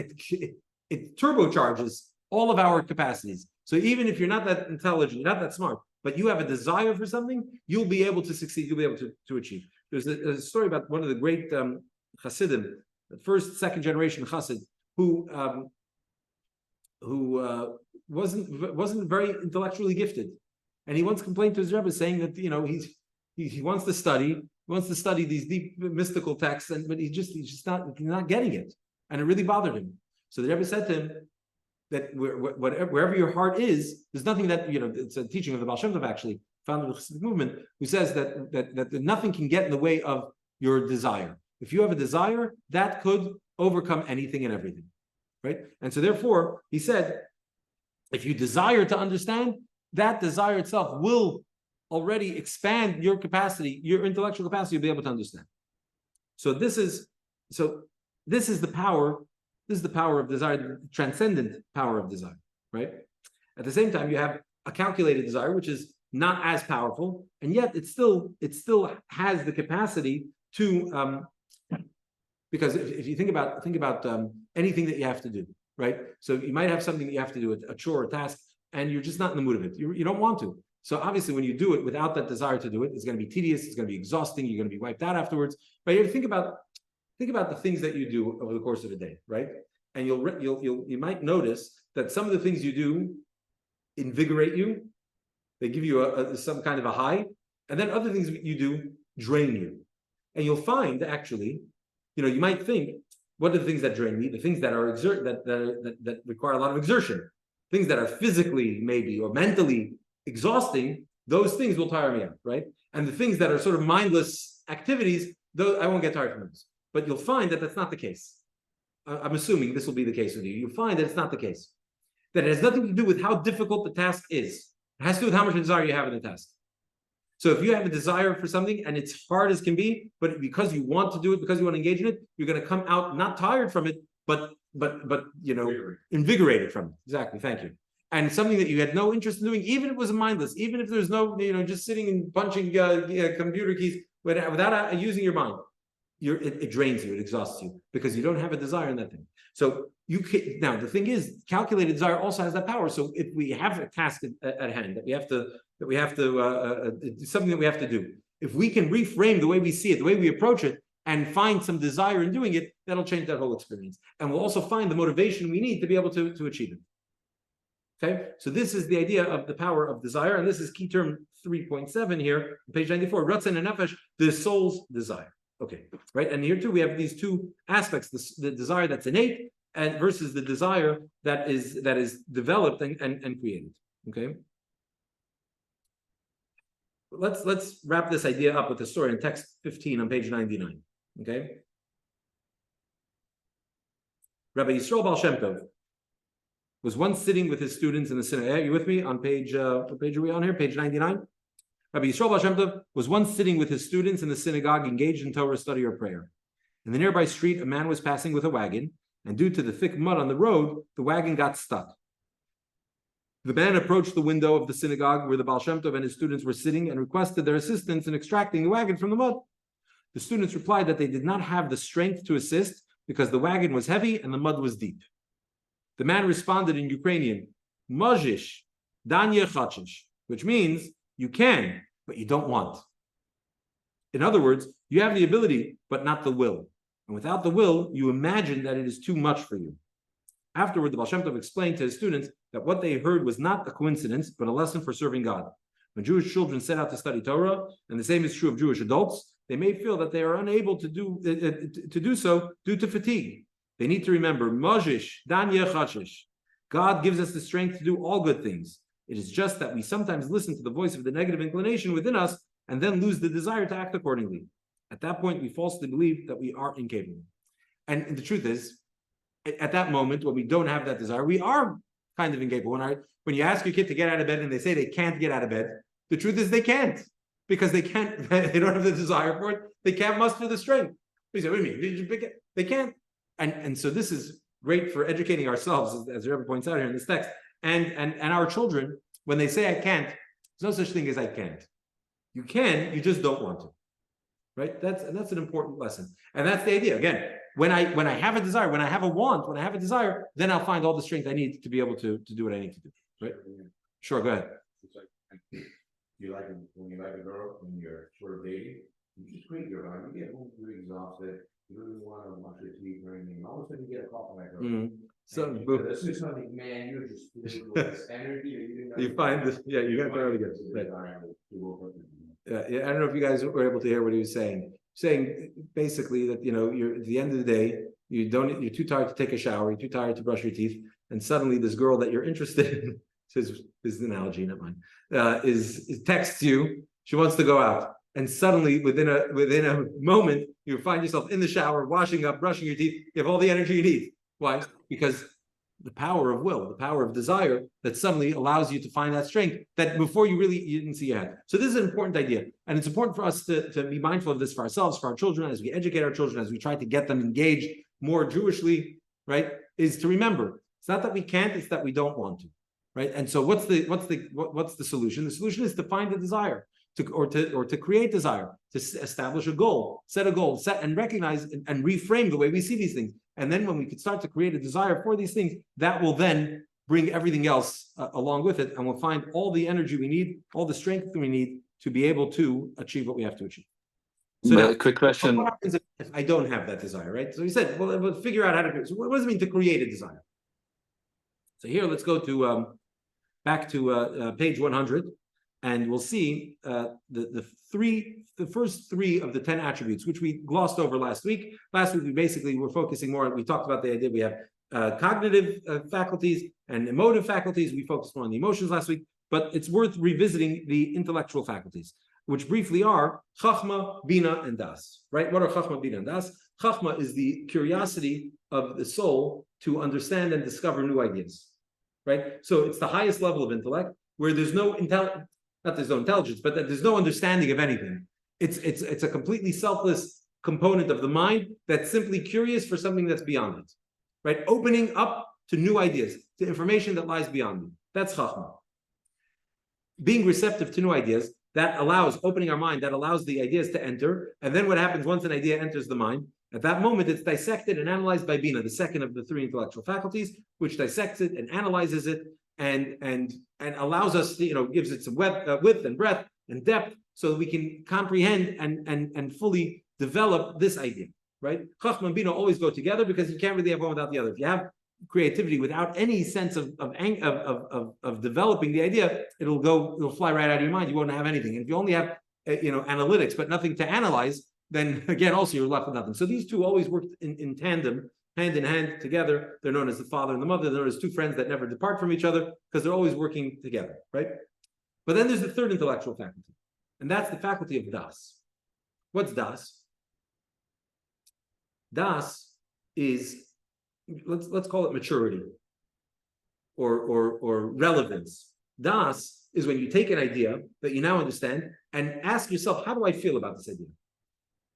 it turbocharges all of our capacities. So even if you're not that intelligent, you're not that smart, but you have a desire for something, you'll be able to succeed, you'll be able to achieve. There's a story about one of the great Hasidim, the first, second generation Hasid, who wasn't very intellectually gifted. And he once complained to his Rebbe saying that, he wants to study these deep mystical texts, but he's just not getting it. And it really bothered him. So the Rebbe said to him that wherever your heart is, there's nothing that, it's a teaching of the Baal Shem Tov, actually, founder of the Chassidic movement, who says that nothing can get in the way of your desire. If you have a desire, that could overcome anything and everything, right? And so therefore, he said, if you desire to understand, that desire itself will already expand your capacity, your intellectual capacity, you'll be able to understand. So this is the power. This is the power of desire, the transcendent power of desire, right? At the same time, you have a calculated desire, which is not as powerful, and yet it still has the capacity to, because if you think about anything that you have to do, right? So you might have something that you have to do, a chore, a task, and you're just not in the mood of it. You don't want to. So obviously, when you do it without that desire to do it, it's going to be tedious. It's going to be exhausting. You're going to be wiped out afterwards. But you have to think about the things that you do over the course of a day, right? And you might notice that some of the things you do invigorate you. They give you some kind of a high, and then other things you do drain you. And you'll find actually, you might think, what are the things that drain me? The things that are that require a lot of exertion, things that are physically maybe or mentally exhausting. Those things will tire me out, right? And the things that are sort of mindless activities, those I won't get tired from those. But you'll find that that's not the case. I'm assuming this will be the case with you. You'll find that it's not the case. That it has nothing to do with how difficult the task is. It has to do with how much desire you have in the task. So if you have a desire for something and it's hard as can be, but because you want to do it, because you want to engage in it, you're going to come out not tired from it, but invigorated from it. Exactly. Thank you. And something that you had no interest in doing, even if it was mindless, even if there's no, just sitting and punching computer keys without using your mind. It drains you, it exhausts you, because you don't have a desire in that thing. So now the thing is, calculated desire also has that power. So if we have a task at hand that we have to something that we have to do, if we can reframe the way we see it, the way we approach it, and find some desire in doing it, that'll change that whole experience. And we'll also find the motivation we need to be able to achieve it. Okay, so this is the idea of the power of desire, and this is key term 3.7 here, page 94. Ratzon and nefesh, the soul's desire. Okay, right, and here too we have these two aspects: the desire that's innate, and versus the desire that is developed and created. Okay, let's wrap this idea up with the story in text 15 on page 99. Okay, Rabbi Yisrael Baal Shem Tov was once sitting with his students in the synagogue. Are you with me on page? What page are we on here? Page 99. Rabbi Yisrael Baal Shem Tov was once sitting with his students in the synagogue, engaged in Torah study or prayer. In the nearby street, a man was passing with a wagon, and due to the thick mud on the road, the wagon got stuck. The man approached the window of the synagogue where the Baal Shem Tov and his students were sitting and requested their assistance in extracting the wagon from the mud. The students replied that they did not have the strength to assist because the wagon was heavy and the mud was deep. The man responded in Ukrainian, "Mojish, danye chachish," which means you can, but you don't want. In other words, you have the ability, but not the will. And without the will, you imagine that it is too much for you. Afterward, the Baal Shem Tov explained to his students that what they heard was not a coincidence, but a lesson for serving God. When Jewish children set out to study Torah, and the same is true of Jewish adults, they may feel that they are unable to do so due to fatigue. They need to remember, Mojish, danye chachish. God gives us the strength to do all good things. It is just that we sometimes listen to the voice of the negative inclination within us and then lose the desire to act accordingly. At that point, we falsely believe that we are incapable. And the truth is, at that moment, when we don't have that desire, we are kind of incapable. When you ask your kid to get out of bed and they say they can't get out of bed, the truth is they can't, because they can't, they don't have the desire for it. They can't muster the strength. You say, what do you mean? They can't. And so this is great for educating ourselves, as Rebbe points out here in this text, and our children. When they say I can't, there's no such thing as I can't. You can, you just don't want to, right? That's an important lesson, and that's the idea. Again, when I have a desire, when I have a want, when I have a desire, then I'll find all the strength I need to be able to do what I need to do. Right? Sure, go ahead. It's like, when you like a girl and you're sort of dating, you just create your mind. You get home, you're exhausted. You don't even want to wash your teeth or anything. All of a sudden, you get a call from that girl. So, this is something, man, you're just filled with this energy. You find this, yeah, you got to really good. Right. Yeah, I don't know if you guys were able to hear what he was saying. Saying basically that you're at the end of the day, you're too tired to take a shower, you're too tired to brush your teeth, and suddenly this girl that you're interested in, this is an analogy, not mine, is texts you. She wants to go out. And suddenly, within a moment, you find yourself in the shower, washing up, brushing your teeth. You have all the energy you need. Why? Because the power of will, the power of desire, that suddenly allows you to find that strength that before you didn't see you had. So this is an important idea, and it's important for us to be mindful of this for ourselves, for our children, as we educate our children, as we try to get them engaged more Jewishly. Right? Is to remember it's not that we can't; it's that we don't want to. Right? And so, what's the solution? The solution is to find a desire. To create desire, to establish a goal, set and recognize and reframe the way we see these things. And then when we can start to create a desire for these things, that will then bring everything else along with it. And we'll find all the energy we need, all the strength we need to be able to achieve what we have to achieve. So now, quick question. What happens if I don't have that desire, right? So he said, well, we'll figure out how to do it. So what does it mean to create a desire? So here, let's go to back to page 100. And we'll see the first three of the 10 attributes, which we glossed over last week. Last week, we basically were focusing more, we talked about the idea we have cognitive faculties and emotive faculties. We focused more on the emotions last week, but it's worth revisiting the intellectual faculties, which briefly are Chachma, Bina, and Das, right? What are Chachma, Bina, and Das? Chachma is the curiosity of the soul to understand and discover new ideas, right? So it's the highest level of intellect where there's no intelligence, not there's no intelligence, but that there's no understanding of anything. It's a completely selfless component of the mind that's simply curious for something that's beyond it, right? Opening up to new ideas, to information that lies beyond it. That's Chachma. Being receptive to new ideas, that allows, opening our mind, that allows the ideas to enter. And then what happens once an idea enters the mind? At that moment, it's dissected and analyzed by Bina, the second of the three intellectual faculties, which dissects it and analyzes it and allows us to, gives it some width and breadth and depth so that we can comprehend and fully develop this idea, right? Chachma and Bina always go together because you can't really have one without the other. If you have creativity, without any sense of developing the idea, it'll fly right out of your mind. You won't have anything. And if you only have analytics but nothing to analyze, then again also you're left with nothing. So these two always worked in tandem, hand in hand together. They're known as the father and the mother. They're known as two friends that never depart from each other because they're always working together, right? But then there's the third intellectual faculty, and that's the faculty of das. What's das? Das is, let's call it maturity or relevance. Das is when you take an idea that you now understand and ask yourself, how do I feel about this idea?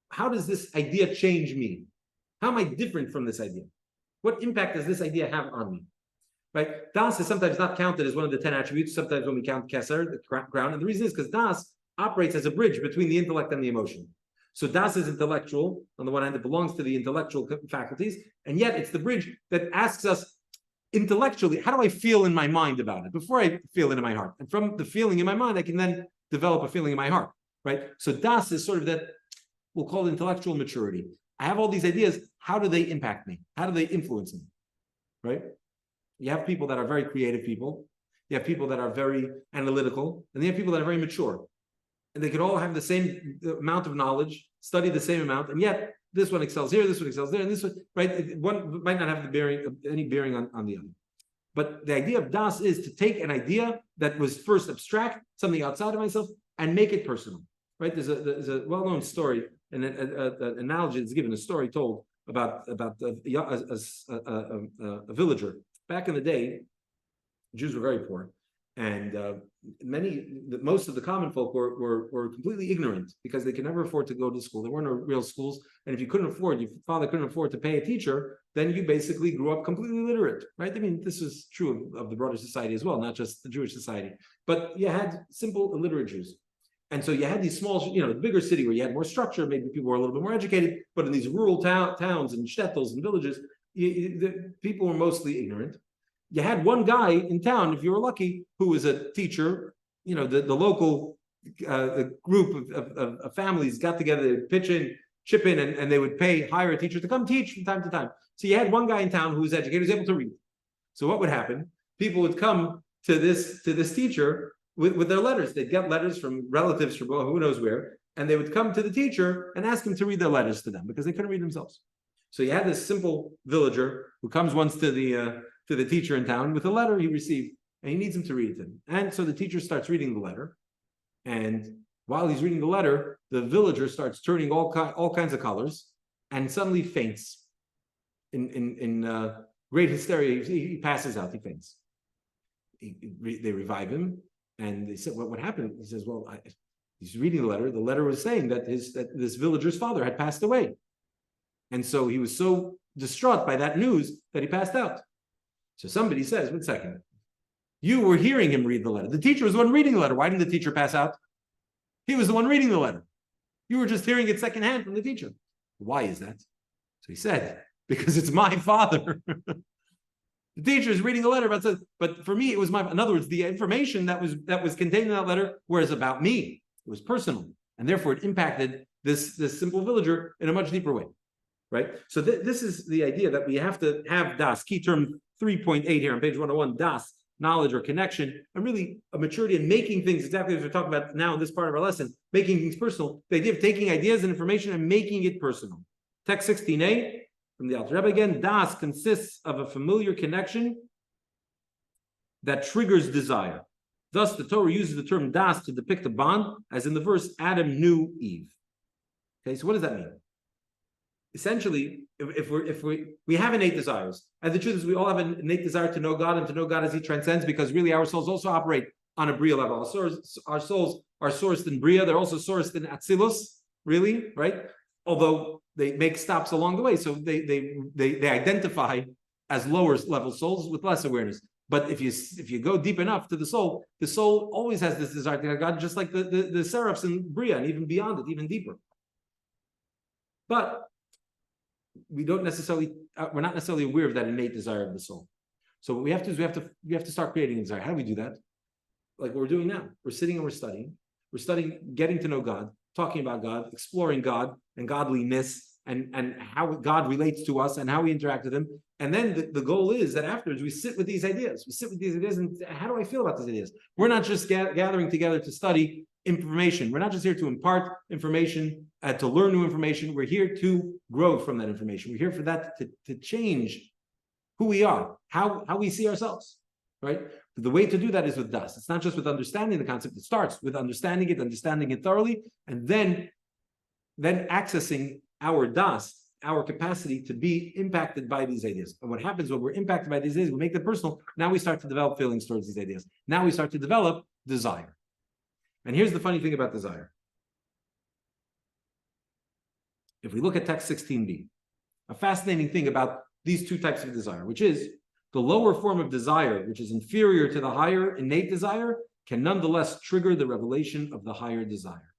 How does this idea change me? How am I different from this idea? What impact does this idea have on me? Right? Das is sometimes not counted as one of the 10 attributes, sometimes when we count keser, the crown. And the reason is because das operates as a bridge between the intellect and the emotion. So das is intellectual. On the one hand, it belongs to the intellectual faculties, and yet it's the bridge that asks us intellectually, how do I feel in my mind about it before I feel it in my heart? And from the feeling in my mind, I can then develop a feeling in my heart, right? So das is sort of that, we'll call it intellectual maturity. I have all these ideas. How do they impact me? How do they influence me, right? You have people that are very creative people. You have people that are very analytical, and you have people that are very mature. And they could all have the same amount of knowledge, study the same amount, and yet this one excels here, this one excels there, and this one, right? One might not have any bearing on the other. But the idea of das is to take an idea that was first abstract, something outside of myself, and make it personal, right? There's a well-known story, and an analogy that's given, a story told about a villager. Back in the day, Jews were very poor, and most of the common folk were completely ignorant because they could never afford to go to school. There weren't no real schools, and if you couldn't afford, your father couldn't afford to pay a teacher, then you basically grew up completely illiterate, right? I mean, this was true of the broader society as well, not just the Jewish society. But you had simple illiterate Jews. And so you had these small, the bigger city where you had more structure, maybe people were a little bit more educated, but in these rural towns and shtetls and villages, the people were mostly ignorant. You had one guy in town, if you were lucky, who was a teacher. The local group of families got together, chip in, and they would hire a teacher to come teach from time to time. So you had one guy in town who was educated, who was able to read. So what would happen? People would come to this teacher with their letters. They'd get letters from relatives from who knows where, and they would come to the teacher and ask him to read their letters to them because they couldn't read themselves. So you had this simple villager who comes once to the teacher in town with a letter he received, and he needs him to read it to him. And so the teacher starts reading the letter, and while he's reading the letter, the villager starts turning all kinds of colors, and suddenly faints. In great hysteria, he passes out. He faints. They revive him, and they said, "What happened?" He says, "Well, he's reading the letter. The letter was saying that this villager's father had passed away, and so he was so distraught by that news that he passed out." So somebody says, "One second, you were hearing him read the letter. The teacher was the one reading the letter. Why didn't the teacher pass out? He was the one reading the letter. You were just hearing it secondhand from the teacher. Why is that?" So he said, "Because it's my father." The teacher is reading the letter, but for me, it was in other words, the information that was contained in that letter was about me. It was personal, and therefore it impacted this simple villager in a much deeper way, right? So this is the idea that we have to have das, key term 3.8 here on page 101, das, knowledge or connection, and really a maturity in making things, exactly as we're talking about now in this part of our lesson, making things personal, the idea of taking ideas and information and making it personal. Text 16a, from the Autum Rebbe again, das consists of a familiar connection that triggers desire. Thus, the Torah uses the term das to depict a bond, as in the verse, Adam knew Eve. Okay, so what does that mean? Essentially, if we have innate desires, and the truth is we all have an innate desire to know God and to know God as He transcends, because really our souls also operate on a Bria level. Our souls are sourced in Bria, they're also sourced in Atzilus, really, right? Although they make stops along the way, so they identify as lower level souls with less awareness. But if you go deep enough to the soul always has this desire to God, just like the seraphs in Bria, and even beyond it, even deeper. But we're not necessarily aware of that innate desire of the soul. So what we have to do is we have to start creating a desire. How do we do that? Like what we're doing now. We're sitting and we're studying. We're studying, getting to know God, talking about God, exploring God and godliness and how God relates to us and how we interact with him. And then the goal is that afterwards we sit with these ideas. We sit with these ideas and how do I feel about these ideas? We're not just gathering together to study information. We're not just here to impart information, to learn new information. We're here to grow from that information. We're here for that to change who we are, how we see ourselves, right? The way to do that is with das. It's not just with understanding the concept. It starts with understanding it thoroughly, and then accessing our das, our capacity to be impacted by these ideas. And what happens when we're impacted by these ideas, we make them personal. Now we start to develop feelings towards these ideas. Now we start to develop desire. And here's the funny thing about desire. If we look at text 16b, a fascinating thing about these two types of desire, which is the lower form of desire, which is inferior to the higher innate desire, can nonetheless trigger the revelation of the higher desire.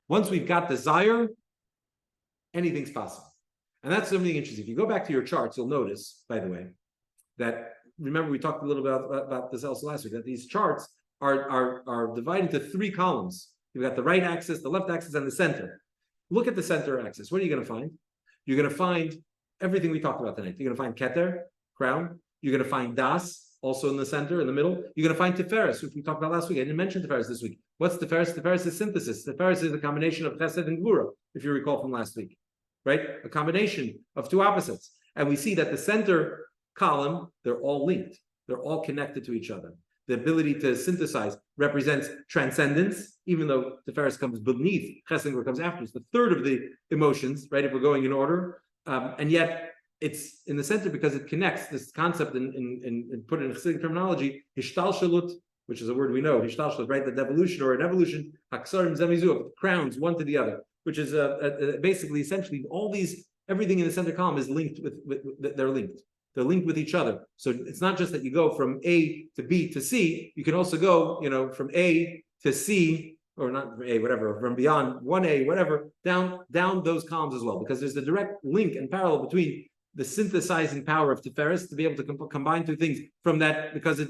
Once we've got desire, anything's possible. And that's something interesting. If you go back to your charts, you'll notice, by the way, that, remember we talked a little bit about this also last week, that these charts are divided into three columns. You've got the right axis, the left axis, and the center. Look at the center axis. What are you going to find? You're going to find everything we talked about tonight. You're going to find Keter, crown. You're going to find Das, also in the center, in the middle. You're going to find Tiferes, which we talked about last week. I didn't mention Tiferes this week. What's Tiferes? Tiferes is synthesis. Tiferes is a combination of Chesed and Gvura, if you recall from last week, right? A combination of two opposites. And we see that the center column, they're all linked. They're all connected to each other. The ability to synthesize represents transcendence, even though Tiferes comes beneath, Chesed and Gvura comes after. It's the third of the emotions, right, if we're going in order. And yet, it's in the center because it connects this concept and put in Chassidic terminology, hishtalshalut, which is a word we know, hishtalshalut, right? The devolution or an evolution, haksarim zemizu, of crowns one to the other, which is basically essentially everything in the center column is linked they're linked. They're linked with each other. So it's not just that you go from A to B to C, you can also go, from A to C, or not from A, whatever, from beyond 1A, whatever, down those columns as well, because there's a direct link and parallel between the synthesizing power of Tiferes to be able to combine two things from that, because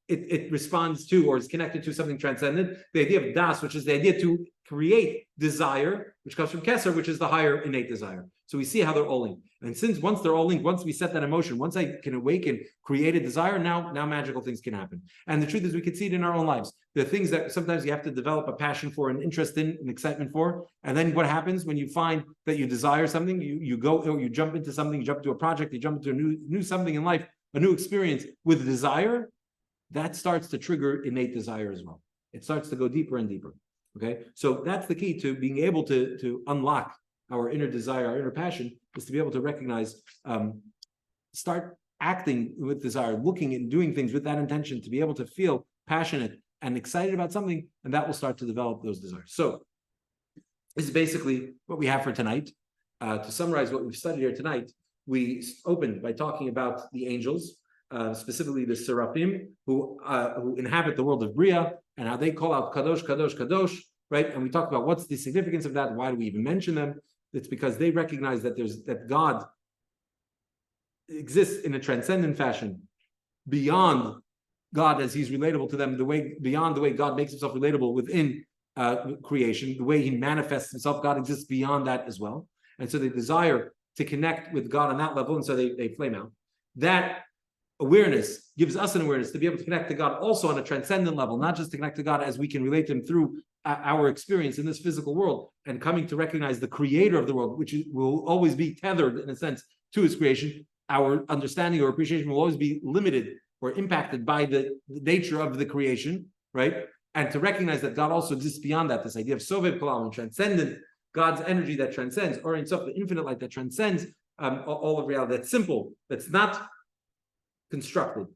it responds to or is connected to something transcendent. The idea of Das, which is the idea to create desire, which comes from Keser, which is the higher innate desire. So we see how they're all linked. And since once they're all linked, once we set that emotion, once I can awaken, create a desire, now magical things can happen. And the truth is we can see it in our own lives. The things that sometimes you have to develop a passion for, an interest in, an excitement for. And then what happens when you find that you desire something, you go, or you jump into something, you jump into a project, you jump into a new something in life, a new experience with desire, that starts to trigger innate desire as well. It starts to go deeper and deeper. Okay, so that's the key to being able to unlock our inner desire, our inner passion, is to be able to recognize, start acting with desire, looking and doing things with that intention, to be able to feel passionate and excited about something, and that will start to develop those desires. So this is basically what we have for tonight. To summarize what we've studied here tonight, we opened by talking about the angels, specifically the seraphim, who inhabit the world of Bria, and how they call out Kadosh, Kadosh, Kadosh, right? And we talked about what's the significance of that, why do we even mention them? It's because they recognize that God exists in a transcendent fashion beyond God as he's relatable to them, beyond the way God makes himself relatable within creation, the way he manifests himself. God exists beyond that as well. And so they desire to connect with God on that level, and so they flame out. That awareness gives us an awareness to be able to connect to God also on a transcendent level, not just to connect to God as we can relate to him through our experience in this physical world, and coming to recognize the creator of the world, which will always be tethered in a sense to his creation. Our understanding or appreciation will always be limited or impacted by the nature of the creation, right? And to recognize that God also exists beyond that, this idea of Sovev Kalam, transcendent, God's energy that transcends, or in itself the infinite light that transcends all of reality, that's simple, that's not constructed.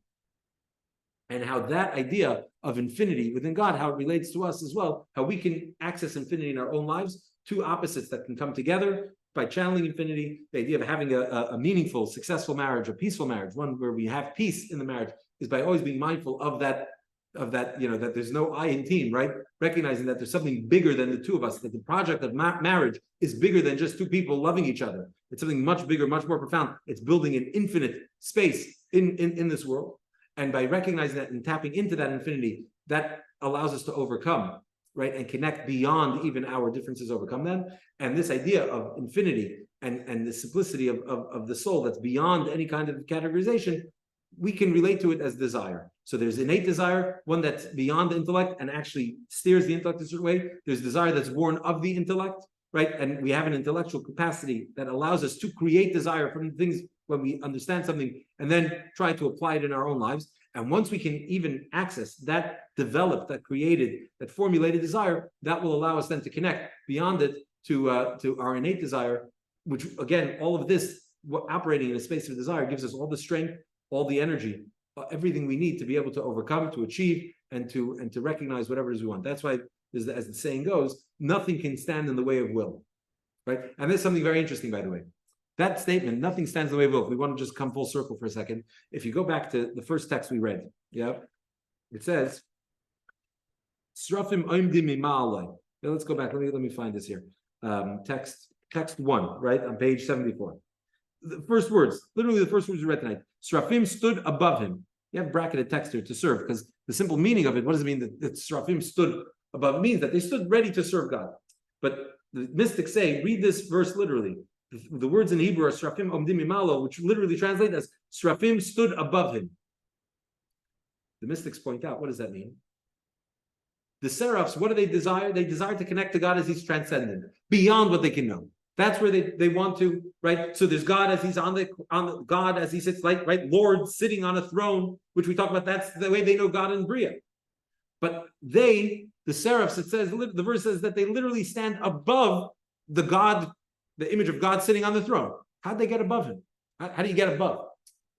And how that idea of infinity within God, how it relates to us as well, how we can access infinity in our own lives, two opposites that can come together by channeling infinity. The idea of having a meaningful, successful marriage, a peaceful marriage, one where we have peace in the marriage, is by always being mindful of that, that there's no I in team, right? Recognizing that there's something bigger than the two of us, that the project of marriage is bigger than just two people loving each other. It's something much bigger, much more profound. It's building an infinite space in this world. And by recognizing that and tapping into that infinity, that allows us to overcome right, and connect beyond even our differences, overcome them. And this idea of infinity and the simplicity of the soul that's beyond any kind of categorization, we can relate to it as desire. So there's innate desire, one that's beyond the intellect and actually steers the intellect a certain way. There's desire that's born of the intellect, right? And we have an intellectual capacity that allows us to create desire from things when we understand something and then try to apply it in our own lives. And once we can even access that developed, that created, that formulated desire, that will allow us then to connect beyond it to our innate desire, which again, all of this operating in a space of desire gives us all the strength, all the energy, everything we need to be able to overcome, to achieve, and to recognize whatever it is we want. That's why, as the saying goes, nothing can stand in the way of will, right? And there's something very interesting, by the way. That statement, nothing stands in the way of will. If we want to just come full circle for a second, if you go back to the first text we read, yeah, it says, "Srafim oimdim mima'alei." Let's go back. Let me find this here. Text 1, right on page 74. The first words, literally the first words we read tonight. Srafim stood above him. You have bracketed text here to serve, because the simple meaning of it, what does it mean that Srafim stood above? It means that they stood ready to serve God. But the mystics say, read this verse literally. The words in Hebrew are Srafim omdim mimalo, which literally translate as Srafim stood above him. The mystics point out, what does that mean? The seraphs, what do they desire? They desire to connect to God as he's transcendent, beyond what they can know. That's where they want to, right? So there's God as he's on the God as he sits, like, right? Lord sitting on a throne, which we talk about. That's the way they know God in Bria. But the seraphs, it says, the verse says that they literally stand above the God, the image of God sitting on the throne. How'd they get above him? How do you get above?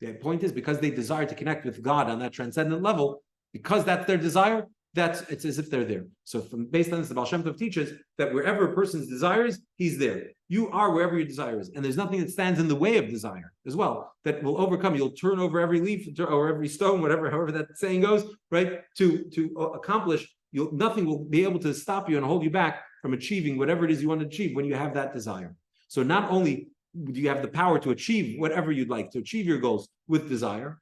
The point is, because they desire to connect with God on that transcendent level, because that's their desire, it's as if they're there. So based on this, the Baal Shem Tov teaches that wherever a person's desires, he's there. You are wherever your desire is. And there's nothing that stands in the way of desire as well that will overcome. You'll turn over every leaf or every stone, however that saying goes, right? To accomplish, nothing will be able to stop you and hold you back from achieving whatever it is you want to achieve when you have that desire. So not only do you have the power to achieve whatever you'd like, to achieve your goals with desire,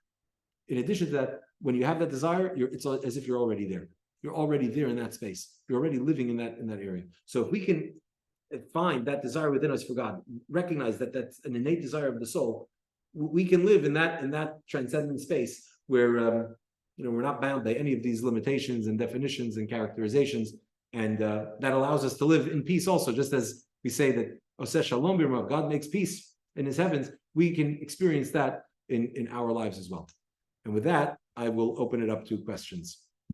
in addition to that, when you have that desire, it's as if you're already there. You're already there in that space. You're already living in that area. So if we can find that desire within us for God, recognize that that's an innate desire of the soul, we can live in that transcendent space where we're not bound by any of these limitations and definitions and characterizations, and that allows us to live in peace also. Just as we say that Oseh Shalom B'Ramav, God makes peace in his heavens, we can experience that in our lives as well. And with that, I will open it up to questions.